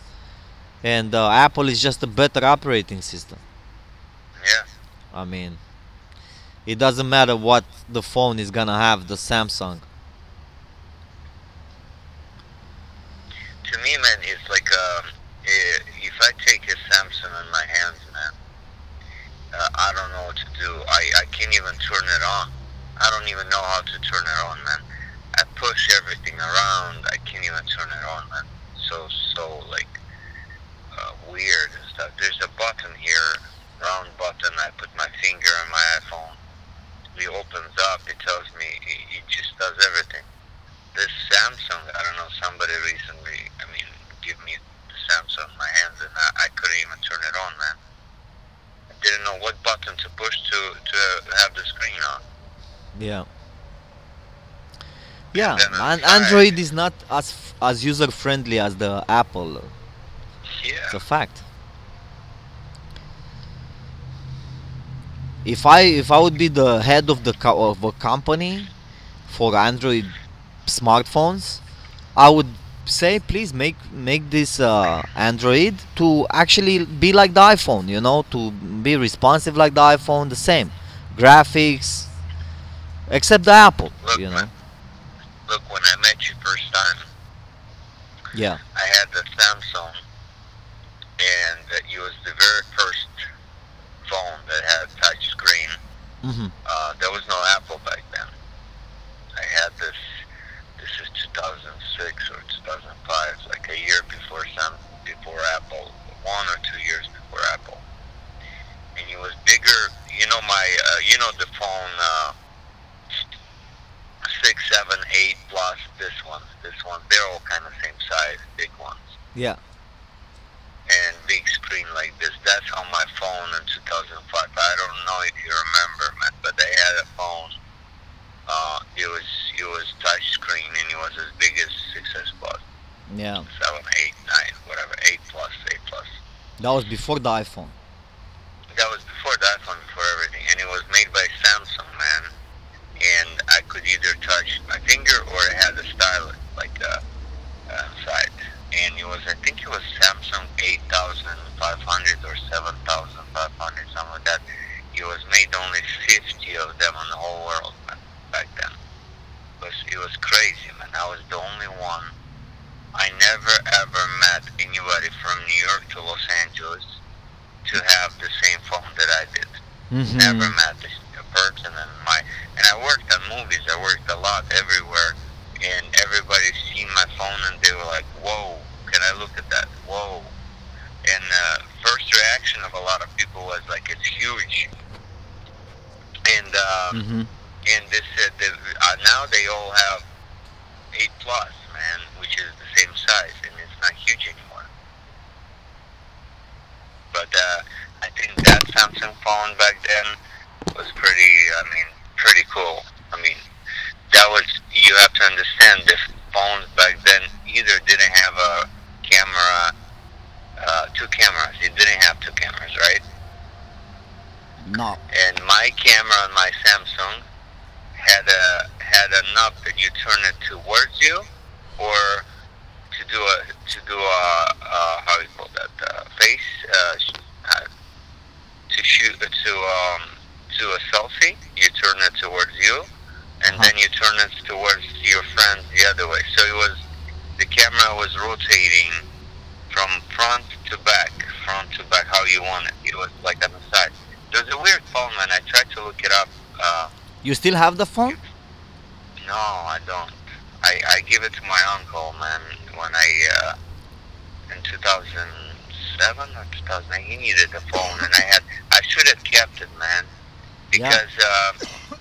and Apple is just a better operating system. Yeah. I mean, it doesn't matter what the phone is gonna have, the Samsung. To me, man, it's like if I take a Samsung in my hands, man, I don't know what to do. I can't even turn it on. I don't even know how to turn it on, man. I push everything around. I can't even turn it on, man. So like weird and stuff. There's a button here, round button. I put my finger on my iPhone. It opens up. It tells me. It just does everything. This Samsung, I don't know. Somebody recently, give me the Samsung in my hands, and I couldn't even turn it on, man. I didn't know what button to push to have the screen on. Yeah. Yeah, then and inside- Android is not as user friendly as the Apple. Yeah. It's a fact. If I would be the head of of a company for Android smartphones, I would say please make this Android to actually be like the iPhone, you know, to be responsive like the iPhone, the same graphics, except the Apple, Look, you know. man. Look, when I met you first time, Yeah. I had the Samsung, and it was the very first phone that had touch screen. Hmm. There was no Apple back then. I had this. This is 2006 or 2005, it's like a year before Apple, 1 or 2 years before Apple. And it was bigger. You know the phone 6, 7, 8 plus this one. They're all kind of same size, big ones. Yeah. And big screen like this. That's on my phone in 2005. I don't know if you remember, man, but they had a phone. It was touch screen, and it was as big as 6S Plus. Yeah. 7, 8, 9, whatever, 8 plus, 8 plus. That was before the iPhone. That was before the iPhone, before everything, and it was made by Samsung, man. And I could either touch my finger or it had a stylus, like side. And it was only 50 of them in the whole world, man, back then. It was crazy, man. I was the only one. I never ever met anybody from New York to Los Angeles to have the same phone that I did. Never met this person. And I worked on movies. I worked a lot everywhere, and everybody seen my phone and they were like, "Whoa, can I look at that? Whoa!" And first reaction of a lot of people was like, "It's huge." And and they said that now they all have 8 Plus, man, which is the same size, and it's not huge anymore. But I think that Samsung phone back then was pretty cool. I mean, that was, you have to understand, the phones back then either didn't have a camera, 2 cameras. It didn't have 2 cameras, right? No. And my camera on my Samsung had a knob that you turn it towards you, or to do a how you call that, face, to shoot to a selfie. You turn it towards you, and then you turn it towards your friend the other way. So the camera was rotating from front to back, how you want it. It was like on the side. It was a weird phone, man. I tried to look it up. You still have the phone? No, I don't. I gave it to my uncle, man, when in 2007 or 2008. He needed the phone, and I should have kept it, man, because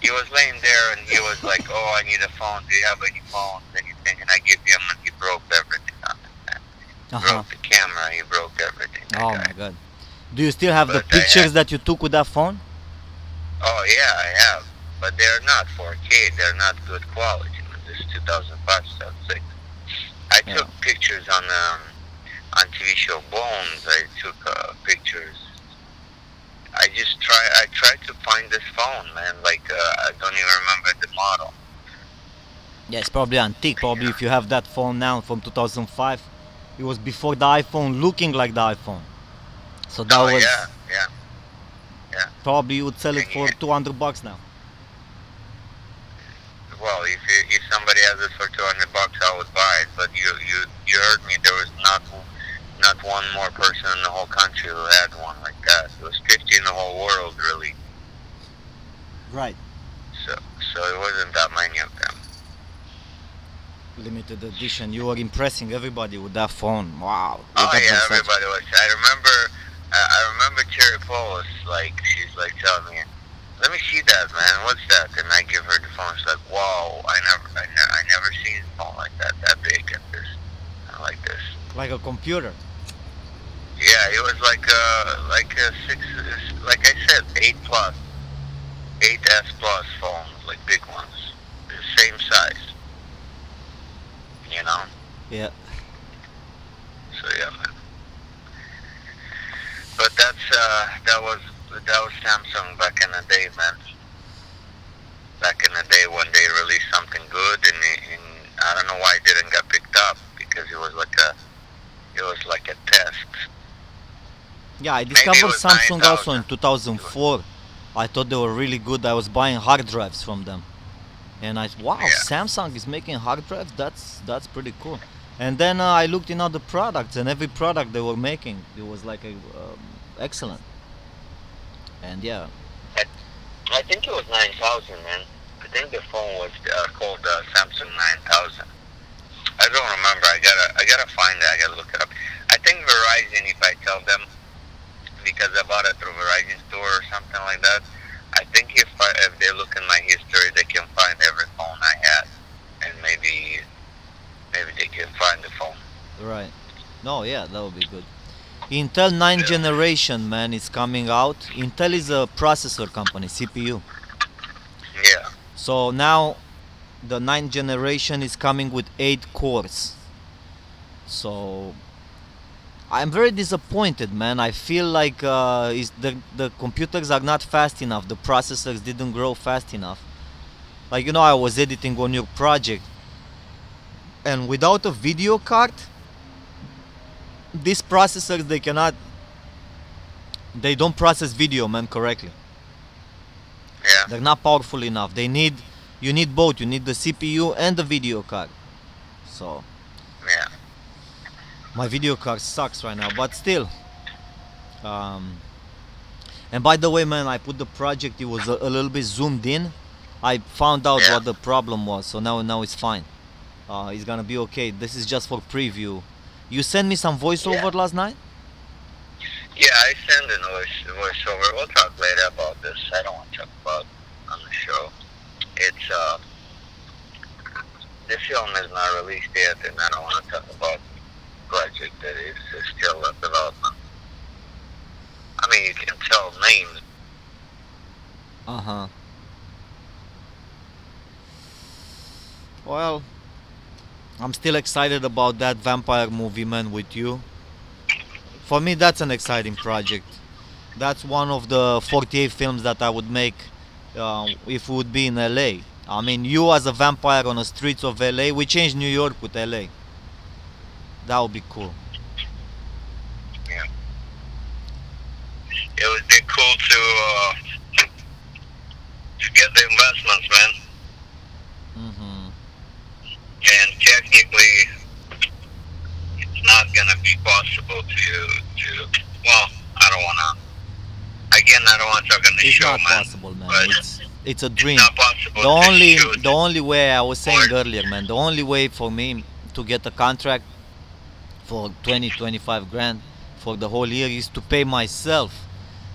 he was laying there and he was like, "Oh, I need a phone. Do you have any phones, anything?" And I gave him, and he broke everything on it, man. Broke the camera. He broke everything. Oh my God. Do you still have the pictures that you took with that phone? Oh yeah, I have. But they're not 4K. They're not good quality. This is 2005, 2006. I took pictures on TV show Bones. I took pictures. I tried to find this phone, man. Like I don't even remember the model. Yeah, it's probably antique. Probably if you have that phone now from 2005, it was before the iPhone, looking like the iPhone. So that was. Yeah. Probably you would sell it for $200 now. Well, if somebody has it for $200, I would buy it. But you heard me. There was not one more person in the whole country who had one like that. It was 50 in the whole world, really. Right. So it wasn't that many of them. Limited edition. You were impressing everybody with that phone. Wow. Oh yeah, everybody was. I remember Cherry Polis, like, she's like telling me, "Let me see that, man. What's that?" And I give her the phone. She's like, "Wow, I never seen a phone like that big and this, like this." Like a computer. Yeah, it was like a 6, like I said, 8 Plus, 8S Plus phones, like big ones, the same size. You know. Yeah. So yeah, man. But that was Samsung back in the day, man. Back in the day when they released something good, and I don't know why it didn't get picked up, because it was like a test. Yeah, I discovered Samsung also in 2004. I thought they were really good. I was buying hard drives from them, and Samsung is making hard drives. That's pretty cool. And then I looked in other products, and every product they were making, it was like excellent. And yeah, I think it was 9000, man. I think the phone was called Samsung 9000. I don't remember. I gotta find it. I gotta look it up. I think Verizon, if I tell them, because I bought it through Verizon store or something like that, I think if they look in my history, they can find every phone I had, and maybe they can find the phone. Right. No, yeah, that would be good. Intel 9th generation, man, is coming out. Intel is a processor company, CPU. Yeah. So now the 9th generation is coming with 8 cores. So I'm very disappointed, man. I feel like the computers are not fast enough. The processors didn't grow fast enough. Like, I was editing on your project, and without a video card, these processors, they don't process video, man, correctly. Yeah. They're not powerful enough. You need both. You need the CPU and the video card. So Yeah. my video card sucks right now, but still. Um, and by the way, man, I put the project. It was a little bit zoomed in. I found out Yeah. what the problem was, so now it's fine. It's gonna be okay. This is just for preview. You sent me some voiceover Yeah. last night. Yeah, I send a voiceover. We'll talk later about this. I don't want to talk about on the show. It's the film is not released yet, and I don't want to talk about the project that is still in development. I mean, you can tell names. Uh huh. Well, I'm still excited about that vampire movie, man, with you. For me, that's an exciting project. That's one of the 48 films that I would make if we would be in LA. I mean, you as a vampire on the streets of LA. We changed New York with LA. That would be cool. Yeah. It would be cool to get the investments, man. Mm-hmm. And technically, it's not gonna be possible to. Well, I don't wanna. Again, I don't want to talk on the It's show, not man. possible, man. But It's a it's dream. not possible The to only shoot. the only way I was saying Or- earlier, man. The only way for me to get a contract for 20-25 grand for the whole year is to pay myself.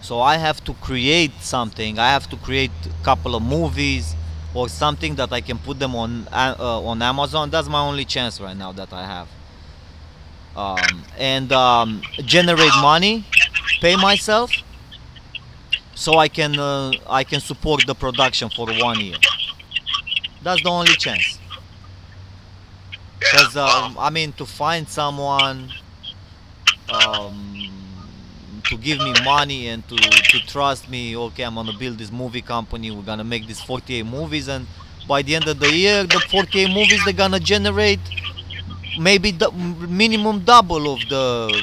So I have to create something. I have to create a couple of movies or something that I can put them on Amazon. That's my only chance right now that I have. And generate money, pay myself, so I can support the production for 1 year. That's the only chance. Yeah, Because well, I mean, to find someone to give me money and to trust me, okay, I'm gonna build this movie company, we're gonna make these 48 movies, and by the end of the year the 48 movies they're gonna generate maybe the minimum double of the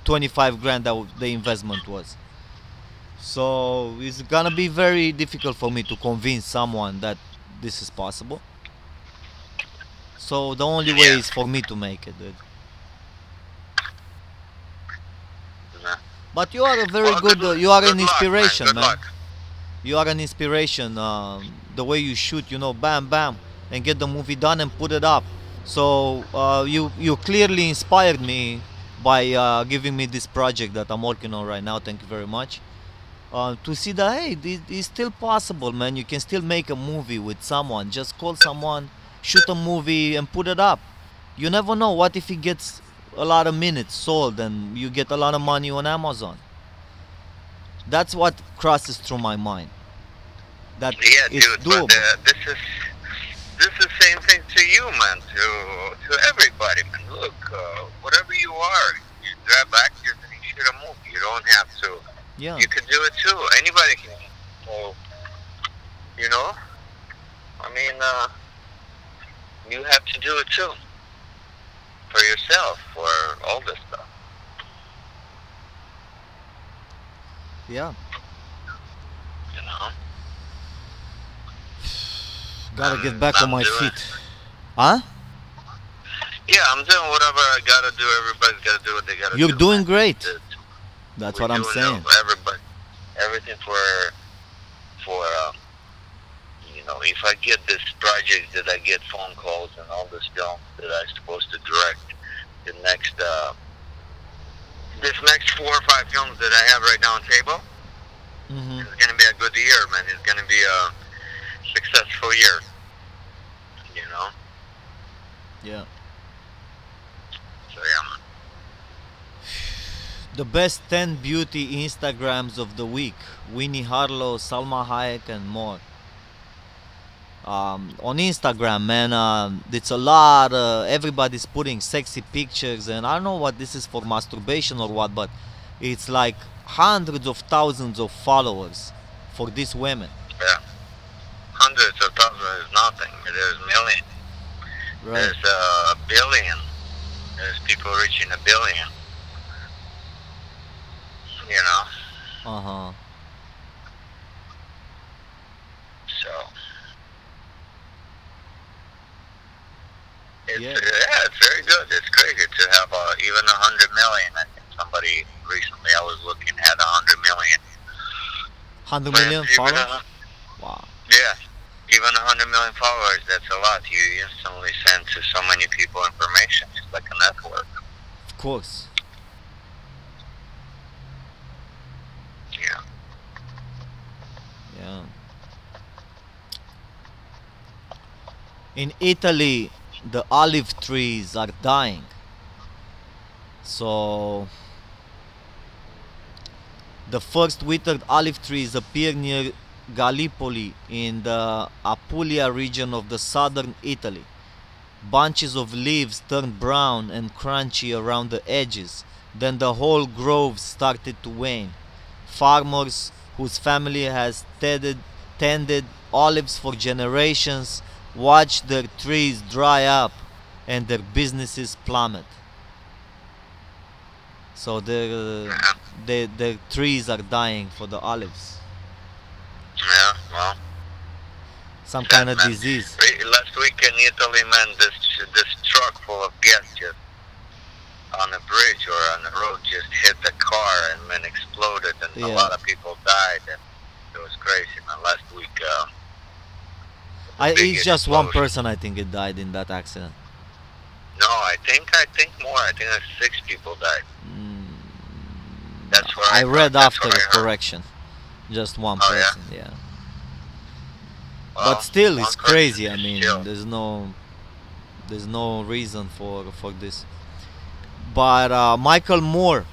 25 grand that the investment was. So it's gonna be very difficult for me to convince someone that this is possible. So the only way Yeah. is for me to make it, dude. nah. But you are a very Well, good, luck. you are Good an luck, inspiration, Good man. luck. You are an inspiration. The way you shoot, bam, bam, and get the movie done and put it up. So you clearly inspired me by giving me this project that I'm working on right now. Thank you very much. To see that hey, it's still possible, man. You can still make a movie with someone. Just call someone, shoot a movie, and put it up. You never know. What if it gets a lot of minutes sold and you get a lot of money on Amazon? That's what crosses through my mind. That Yeah, it's dude. doable. But this is same thing to you, man. To everybody, man. Look, whatever you are, you grab actors and you shoot a movie. You don't have to. Yeah. You can do it too. Anybody can. So, you know, I mean, you have to do it too for yourself, for all this stuff. Yeah. You know. Gotta get I'm- back on I'm my doing- feet. Huh? Yeah, I'm doing whatever I gotta do. Everybody's gotta do what they gotta do. You're doing man. great. It- That's we're what I'm doing saying. Everybody, everything for if I get this project that I get phone calls and all this film that I'm supposed to direct the next this next 4 or 5 films that I have right now on table, Hmm. it's gonna be a good year, man. It's gonna be a successful year. You know. Yeah. So yeah, man. The best 10 beauty Instagrams of the week. Winnie Harlow, Salma Hayek, and more. On Instagram, man, it's a lot. Everybody's putting sexy pictures, and I don't know what this is for masturbation or what, but it's like hundreds of thousands of followers for these women. Yeah. Hundreds of thousands is nothing. There's millions. Right. There's a billion. There's people reaching a billion. You know. Uh huh. Yeah. Yeah, it's very good. It's crazy to have even 100 million. I think somebody recently I was looking at 100 million. 100 But million even followers? Wow. yeah, even 100 million followers. That's a lot. You instantly send to so many people information. It's like a network. Of course. Yeah. Yeah. In Italy, the olive trees are dying. So the first withered olive trees appear near Gallipoli in the Apulia region of the southern Italy. Bunches of leaves turned brown and crunchy around the edges. Then the whole grove started to wane. Farmers whose family has tended olives for generations watched their trees dry up and their businesses plummet. So the trees are dying for the olives. Yeah. Well, Some sad, kind of man. disease. Last week in Italy, man, this truck full of gas just on a bridge or on the road just hit the car and then exploded, and a Yeah. lot of people died, and it was crazy, man. Last week, big It's just one explosion. person, I think, it died in that accident. No, I think more. I think 6 people died. That's what I read that's after what I the heard. correction. Just one Oh, yeah? person, yeah. Well, But still, one it's person crazy. I is mean, still- there's no reason for this. But Michael Moore,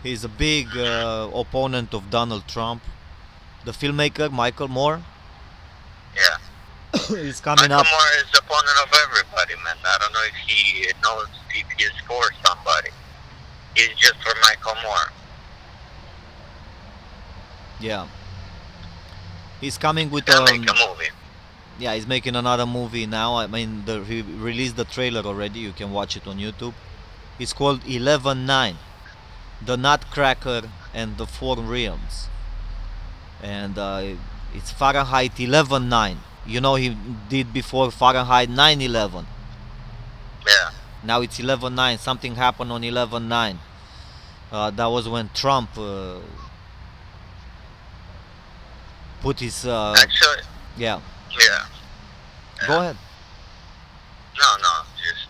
he's a big opponent of Donald Trump. The filmmaker Michael Moore yeah. is coming Michael up. Moore is the opponent of everybody, man. I don't know if he knows if he is for somebody. He's just for Michael Moore. Yeah, he's coming with He'll make a movie. yeah, he's making another movie now. I mean, he released the trailer already. You can watch it on YouTube. It's called 11/9, The Nutcracker and the Four Realms, and it's Fahrenheit 11/9. You know, he did before Fahrenheit 9/11. Yeah. Now it's 11/9. Something happened on 11/9. That was when Trump put his Actually, yeah. yeah. Go ahead. No, just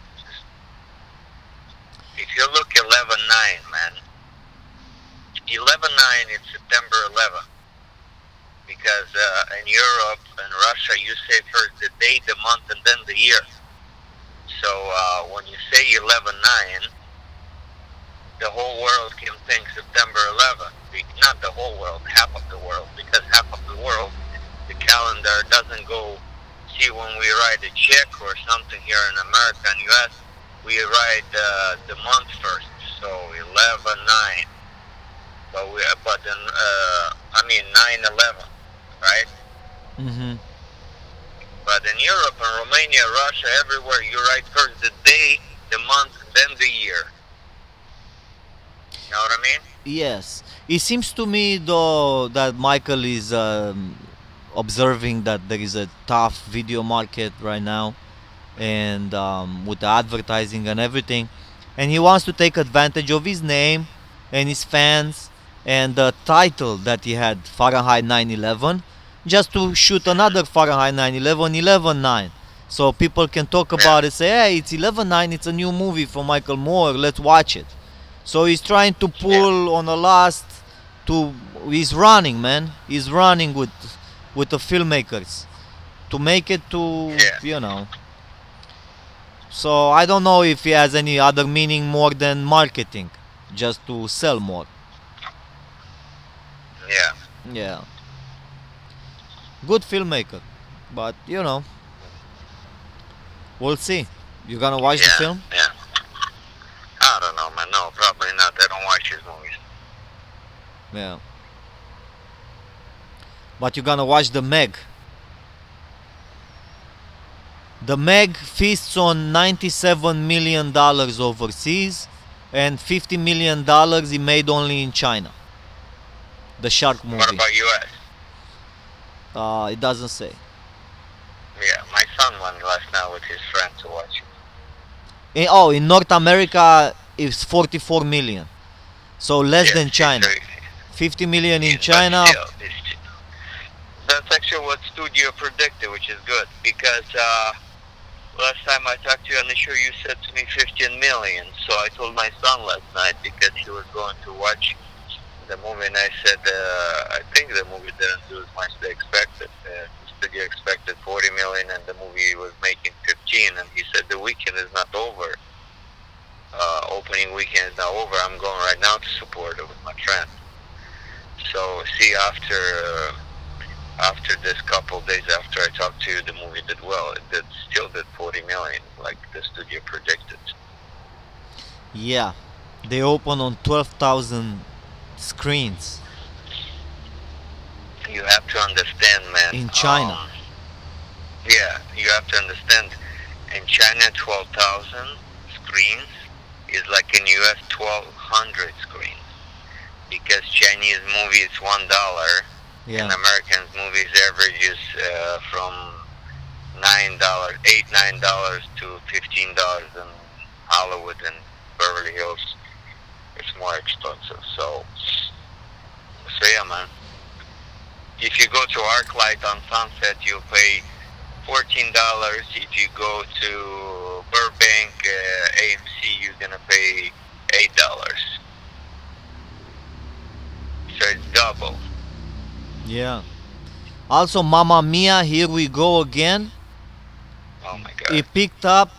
if you look 11/9, man. 11/9 is September 11th, because in Europe and Russia you say first the day, the month, and then the year. So when you say 11/9, the whole world can think September 11th. Not the whole world, half of the world, because half of the world, the calendar doesn't go. See, when we write a check or something here in America and U.S., we write the month first. So 11/9. But then 9/11, right? Mm-hmm. But in Europe and Romania, Russia, everywhere, you write first the day, the month, then the year. You know what I mean? Yes. It seems to me, though, that Michael is observing that there is a tough video market right now, and with the advertising and everything, and he wants to take advantage of his name and his fans and the title that he had, Fahrenheit 9/11, just to shoot another Fahrenheit 9/11, 11/9. So people can talk about it, say, hey, it's 11/9, it's a new movie from Michael Moore, let's watch it. So he's trying to pull on the last he's running, man. He's running with the filmmakers to make it to, you know. So I don't know if he has any other meaning more than marketing, just to sell more. Yeah. Yeah. Good filmmaker, but you know, we'll see. You gonna watch the film? Yeah. I don't know, man. No, probably not. I don't watch his movies. Yeah. But you're gonna watch the Meg. The Meg feasts on $97 million overseas and $50 million he made only in China. The shark movie. What about U.S.? It doesn't say. Yeah, my son went last night with his friend to watch it. In North America, it's 44 million. So less Yes, than China. 50 million in China. But still, that's actually what studio predicted, which is good, because last time I talked to you on the show, you said to me 15 million. So I told my son last night, because he was going to watch the movie, and I said, I think the movie didn't do as much as they expected. The studio expected 40 million, and the movie was making 15. And he said the weekend is not over. Opening weekend is not over. I'm going right now to support it with my friend. So see, after this couple days after I talked to you, the movie did well. It still did 40 million, like the studio predicted. Yeah, they open on 12,000 screens You have to understand, man. in China. Yeah, you have to understand. In China, 12,000 screens is like in US 1,200 screens, because Chinese movie is $1. Yeah. And American movies averages from $9, $9 to $15. In Hollywood and Beverly Hills, it's more expensive. So yeah, man. If you go to ArcLight on Sunset, you'll pay $14. If you go to Burbank AMC, you're gonna pay $8. So it's double. Yeah. Also, Mamma Mia, Here We Go Again. Oh my God. It picked up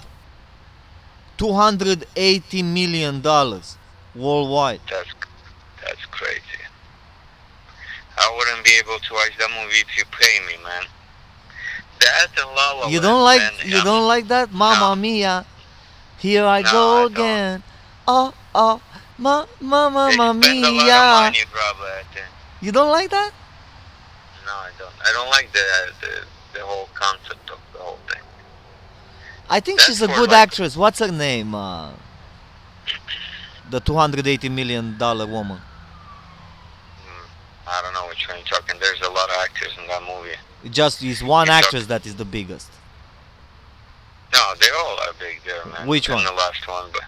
$280 million worldwide. That's crazy. I wouldn't be able to watch that movie if you pay me, man. That and La La You Land, don't like man, you don't like that? Mamma Mia, Here I No, Go I don't. again. Oh, Mamma They spend a lot of Mia. money, probably, I think. You don't like that? No, I don't. I don't like the whole concept of the whole thing. I think That's she's a for, good like- actress. What's her name? The $280 million woman. I don't know which one you're talking. There's a lot of actors in that movie. It just is one You talk- actress that is the biggest. No, they all are big there, man. Which one? In the last one, but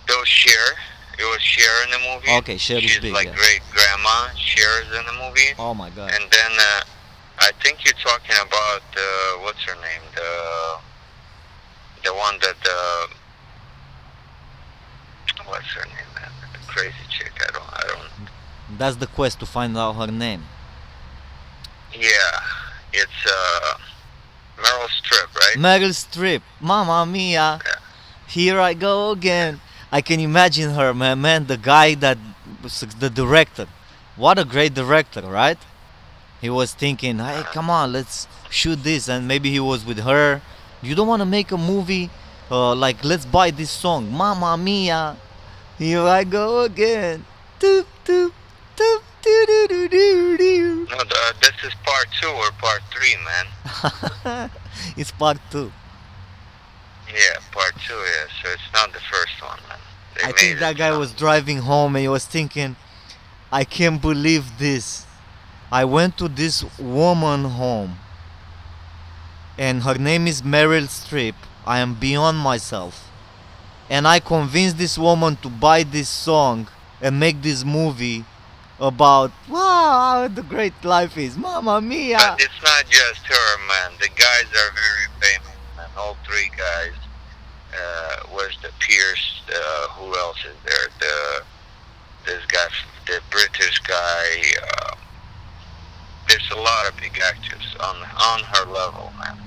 there was Cher. It was Cher in the movie. Okay, Cher is She's big, like yeah. great grandma. Cher is in the movie. Oh my God. And then I think you're talking about what's her name? The one that what's her name, man? The crazy chick. I don't. That's the quest to find out her name. Yeah, it's Meryl Streep, right? Meryl Streep. Mamma Mia. Yeah. Here I go again. I can imagine her, man. The guy that was the director. What a great director, right? He was thinking, hey, come on, let's shoot this. And maybe he was with her. You don't want to make a movie like, let's buy this song. Mamma Mia. Here I go again. Doop, doop, doop, doo, doo, doo, doo, doo. No, this is part 2 or part 3, man. It's part 2. Yeah, part 2, yeah. So it's not the first one, man. They I made think that it, guy so- was driving home and he was thinking, I can't believe this. I went to this woman home and her name is Meryl Streep. I am beyond myself. And I convinced this woman to buy this song and make this movie about, wow, how the great life is. Mamma Mia. But it's not just her, man. The guys are very famous, man. All 3 guys. Where's the Pierce? Who else is there? This guy, the British guy. There's a lot of big actors on her level, man.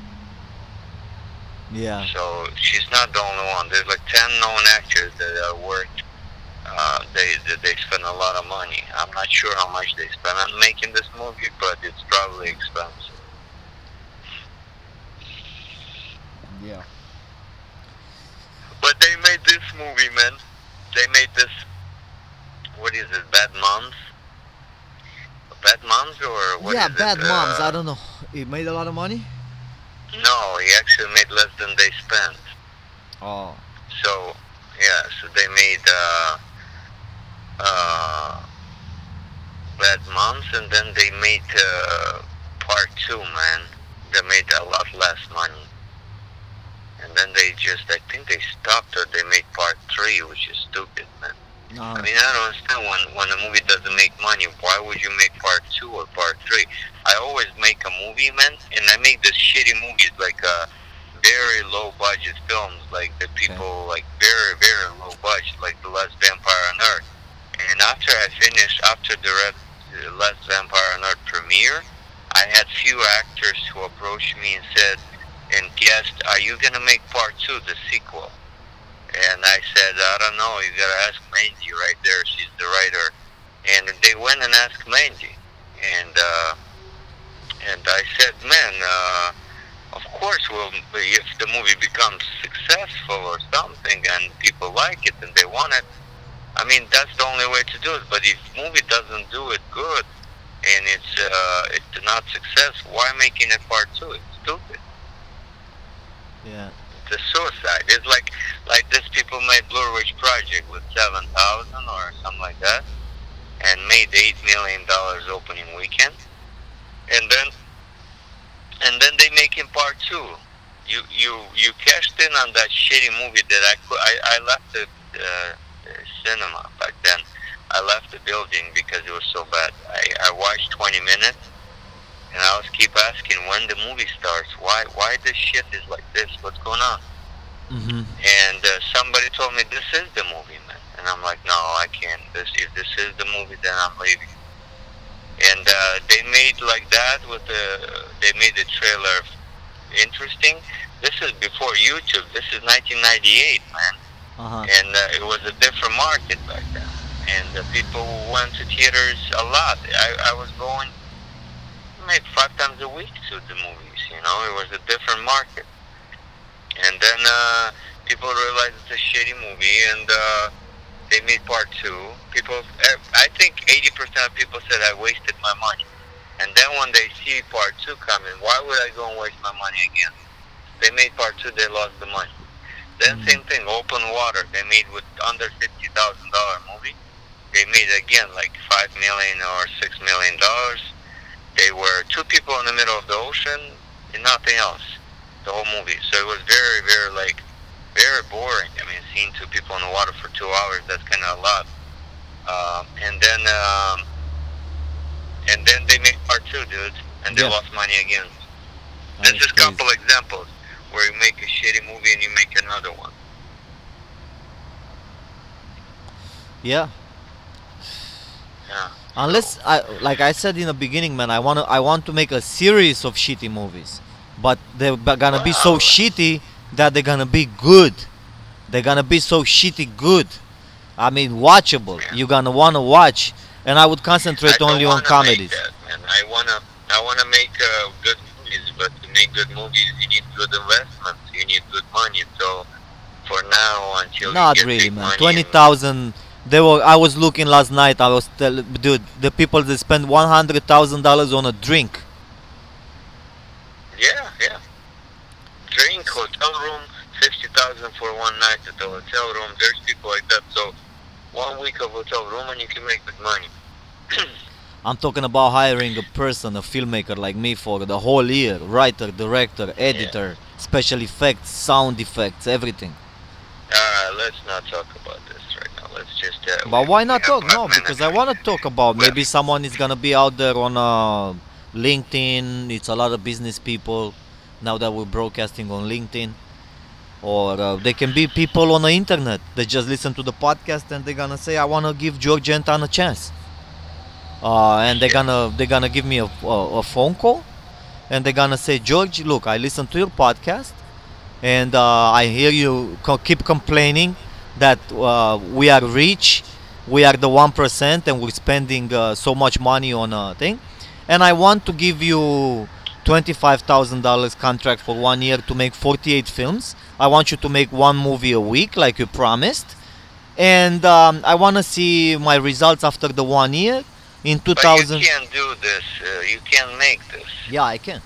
Yeah. So she's not the only one. There's like 10 known actors that are worth. They spend a lot of money. I'm not sure how much they spend on making this movie, but it's probably expensive. Yeah. But they made this movie, man. They made this. What is it? Bad Moms? Bad Moms or what Yeah, is Bad it? Moms. I don't know. It made a lot of money? No, he actually made less than they spent. Oh. So yeah, so they made Bad Moms, and then they made part 2, man. They made a lot lot less money. And then they just, I think they stopped or they made part 3, which is stupid, man. I mean, I don't understand when a movie doesn't make money, why would you make part 2 or part 3? I always make a movie, man, and I make these shitty movies, like very low budget films, like the people, like very, very low budget, like The Last Vampire on Earth. And after I finished, after the Last Vampire on Earth premiere, I had few actors who approached me and said, and guessed, are you going to make part 2, the sequel? And I said, I don't know, you got to ask Mandy right there, she's the writer. And they went and asked Mandy. And I said, man, of course, well, if the movie becomes successful or something and people like it and they want it, I mean, that's the only way to do it. But if the movie doesn't do it good and it's not successful, why making it part 2? It's stupid. Yeah. It's a suicide. It's like these people made Blue Ridge Project with 7,000 or something like that, and made $8 million opening weekend, and then they make in part 2. You cashed in on that shitty movie that I left the cinema back then. I left the building because it was so bad. I watched 20 minutes. And I was keep asking when the movie starts. Why this shit is like this? What's going on? Mm-hmm. And somebody told me this is the movie, man. And I'm like, no, I can't. If this is the movie, then I'm leaving. And they made like that they made the trailer interesting. This is before YouTube. This is 1998, man. And it was a different market back then. And people went to theaters a lot. I was going maybe 5 times a week to the movies, you know. It was a different market. And then people realized it's a shitty movie, and they made part 2. I think 80% of people said I wasted my money. And then when they see part 2 coming, why would I go and waste my money again? They made part 2, they lost the money. Then same thing, Open Water, they made with under $50,000 movie. They made again like $5 million or $6 million. They were 2 people in the middle of the ocean and nothing else, the whole movie. So it was very, very, very boring. I mean, seeing 2 people in the water for 2 hours, that's kind of a lot. And then they made part 2, dude, and they lost money again. This is a couple examples where you make a shitty movie and you make another one. Yeah. Yeah. Unless, like I said in the beginning, man, I want to make a series of shitty movies, but they're gonna be so shitty that they're gonna be good. They're gonna be so shitty good. I mean, watchable. You're gonna wanna watch, and I would concentrate only on comedies. I wanna make good movies, but to make good movies, you need good investments. You need good money. So for now, until not you get really, big man. money, 20,000. I was looking last night. Dude, the people that spend $100,000 on a drink. Yeah. Drink, hotel room, 50,000 for one night at the hotel room. There's people like that. So 1 week of hotel room and you can make good money. I'm talking about hiring a person, a filmmaker like me for the whole year. Writer, director, editor, special effects, sound effects, everything. Let's not talk about this right now. Let's just... but why not talk? No, because I want to talk about maybe someone is going to be out there on LinkedIn. It's a lot of business people now that we're broadcasting on LinkedIn. Or they can be people on the internet. They just listen to the podcast and they're going to say, I want to give George Anton a chance. And they're gonna give me a phone call. And they're going to say, George, look, I listened to your podcast. And I hear you keep complaining that we are rich, we are the 1%, and we're spending so much money on a thing. And I want to give you $25,000 contract for 1 year to make 48 films. I want you to make 1 movie a week, like you promised. And I want to see my results after the 1 year in 2000. But you can't do this. You can't make this. Yeah, I can.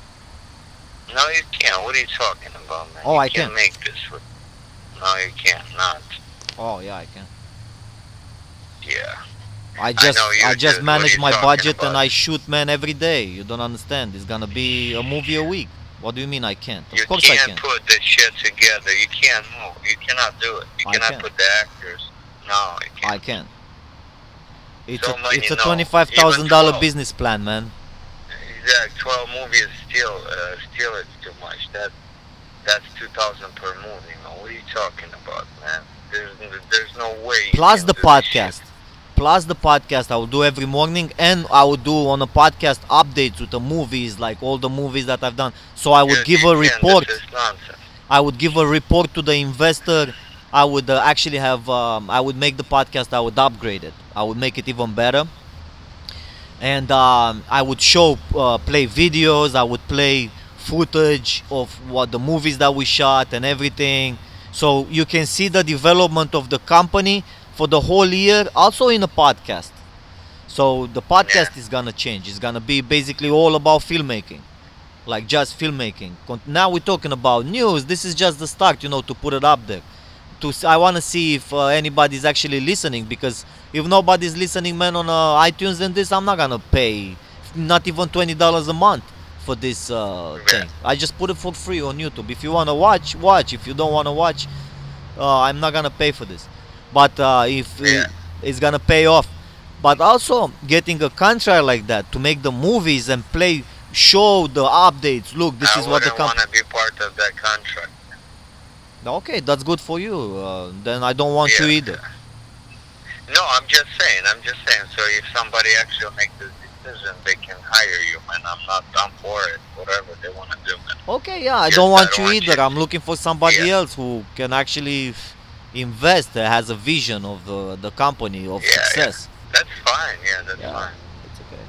No, you can't. What are you talking about, man? Oh, you I can't can. make this. No, you can't. Not. Oh, yeah, I can. Yeah. I just manage my budget and I shoot, man, every day. You don't understand. It's gonna be a movie a week. What do you mean I can't? Of You course I can't can. put the shit together. You can't move. You cannot do it. You I cannot can. put the actors. No, you can't. I can. So many It's a no. $25,000 Even 12. business plan, man. Exact. 12 movies still it's too much. That's 2,000 per movie. Man. What are you talking about, man? There's no way. Plus the podcast. Plus the podcast I will do every morning, and I will do on a podcast updates with the movies, like all the movies that I've done. So I would give a report. This is nonsense. I would give a report to the investor. I would actually have. I would make the podcast. I would upgrade it. I would make it even better. And I would play videos. I would play footage of what the movies that we shot and everything. So you can see the development of the company for the whole year, also in a podcast. So the podcast is gonna change. It's gonna be basically all about filmmaking, like just filmmaking. Now we're talking about news. This is just the start, to put it up there. I want to see if anybody's actually listening, because if nobody's listening, man, on iTunes and this, I'm not gonna pay not even $20 a month for this thing. I just put it for free on YouTube. If you wanna watch, watch. If you don't wanna watch, I'm not gonna pay for this. But if it's gonna pay off. But also getting a contract like that to make the movies and show the updates. Look, this is what the company. I wouldn't want to be part of that contract. Okay, that's good for you. Then I don't want you either. No, I'm just saying. So if somebody actually makes this decision, they can hire you, and I'm for it. Whatever they want to do, man. Okay, yeah, I don't want you either. I'm looking for somebody else who can actually invest, has a vision of the company of success. Yeah. That's fine. Yeah, that's fine. It's okay.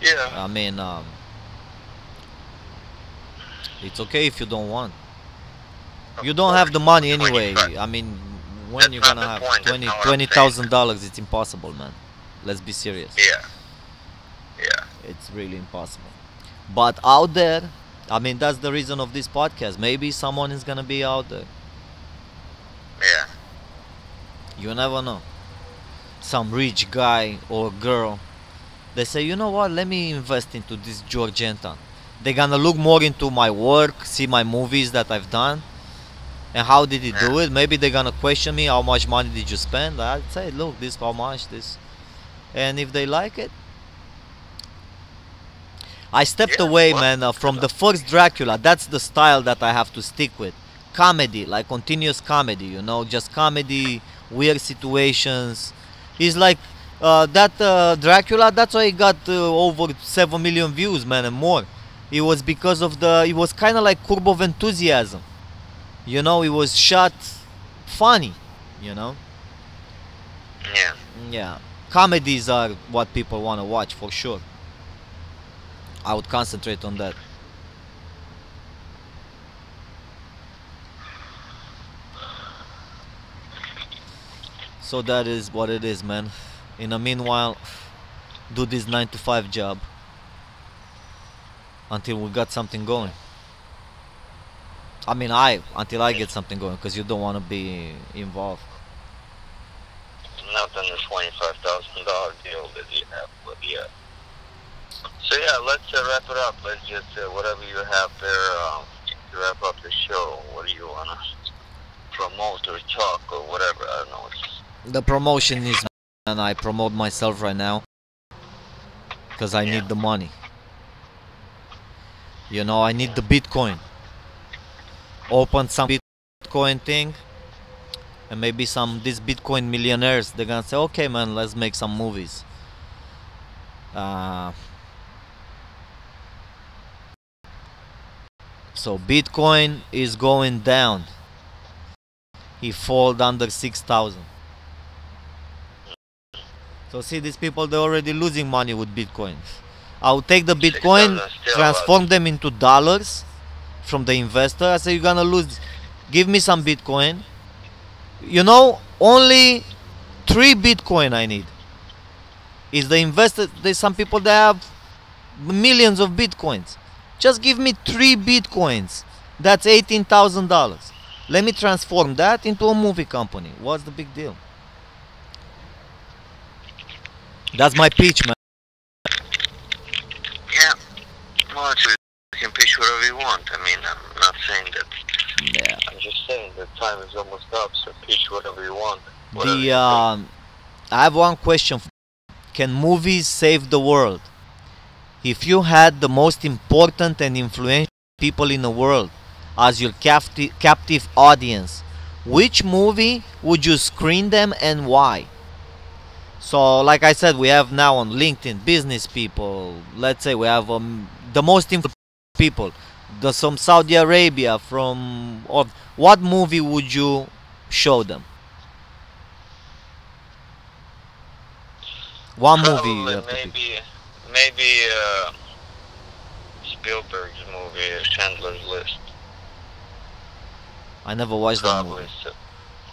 Yeah. I mean, it's okay if you don't want. You don't have the money anyway. I mean, when you're gonna have $20,000, it's impossible, man. Let's be serious. Yeah. It's really impossible. But out there, I mean, that's the reason of this podcast. Maybe someone is gonna be out there. Yeah. You never know. Some rich guy or girl, they say, you know what? Let me invest into this George Anton. They're gonna look more into my work, see my movies that I've done. And how did he do it? Maybe they're gonna question me, how much money did you spend? I'd say, look, this, how much, this. And if they like it, I stepped away, man, from the first Dracula. That's the style that I have to stick with. Comedy, like continuous comedy, just comedy, weird situations. It's like that Dracula, that's why he got over 7 million views, man, and more. It was because of it was kind of like Curb of Enthusiasm. It was shot funny, Yeah. Yeah. Comedies are what people want to watch for sure. I would concentrate on that. So that is what it is, man. In the meanwhile, do this 9 to 5 job until we got something going. I mean, until I get something going, because you don't want to be involved. Not in the $25,000 deal that you have, but yeah. So yeah, let's wrap it up. Let's just whatever you have there to wrap up the show. What do you wanna promote or talk or whatever? I don't know. The promotion is, and I promote myself right now because I need the money. I need the Bitcoin. Open some Bitcoin thing, and maybe these Bitcoin millionaires, they're gonna say, okay, man, let's make some movies. So Bitcoin is going down. He falls under 6,000. So see, these people, they're already losing money with Bitcoin. I'll take the Bitcoin, transform them into dollars from the investor. I say, you're gonna lose. Give me some Bitcoin. Only 3 Bitcoin I need. Is the investor? There's some people that have millions of Bitcoins. Just give me 3 Bitcoins. That's $18,000. Let me transform that into a movie company. What's the big deal? That's my pitch, man. Yeah. Well, you can pitch want. I mean, I'm not saying that. Yeah. I'm just saying that time is almost up, so pitch whatever you want. I have one question. Can movies save the world? If you had the most important and influential people in the world as your captive audience, which movie would you screen them and why? So, like I said, we have now on LinkedIn business people. Let's say we have the most influential people, some Saudi Arabia from. Or what movie would you show them? One movie you Probably, have to pick. maybe Spielberg's movie, Schindler's List. I never watched that movie.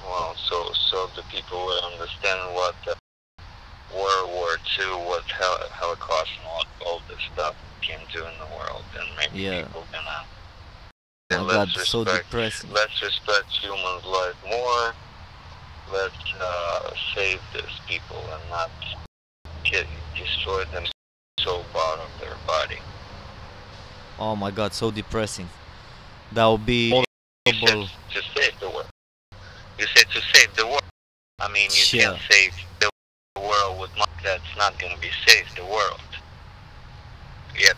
Well, so the people would understand what World War II, what Holocaust, and all this stuff can do in the world, and maybe Yeah. people gonna. Oh God, so depressing. Let's respect humans' life more. Let's save these people and not destroy them so out of their body. Oh my God, so depressing. That would be horrible. To save the world. You said to save the world. I mean, you can't save the world with money. That's not going to be save the world. Yeah.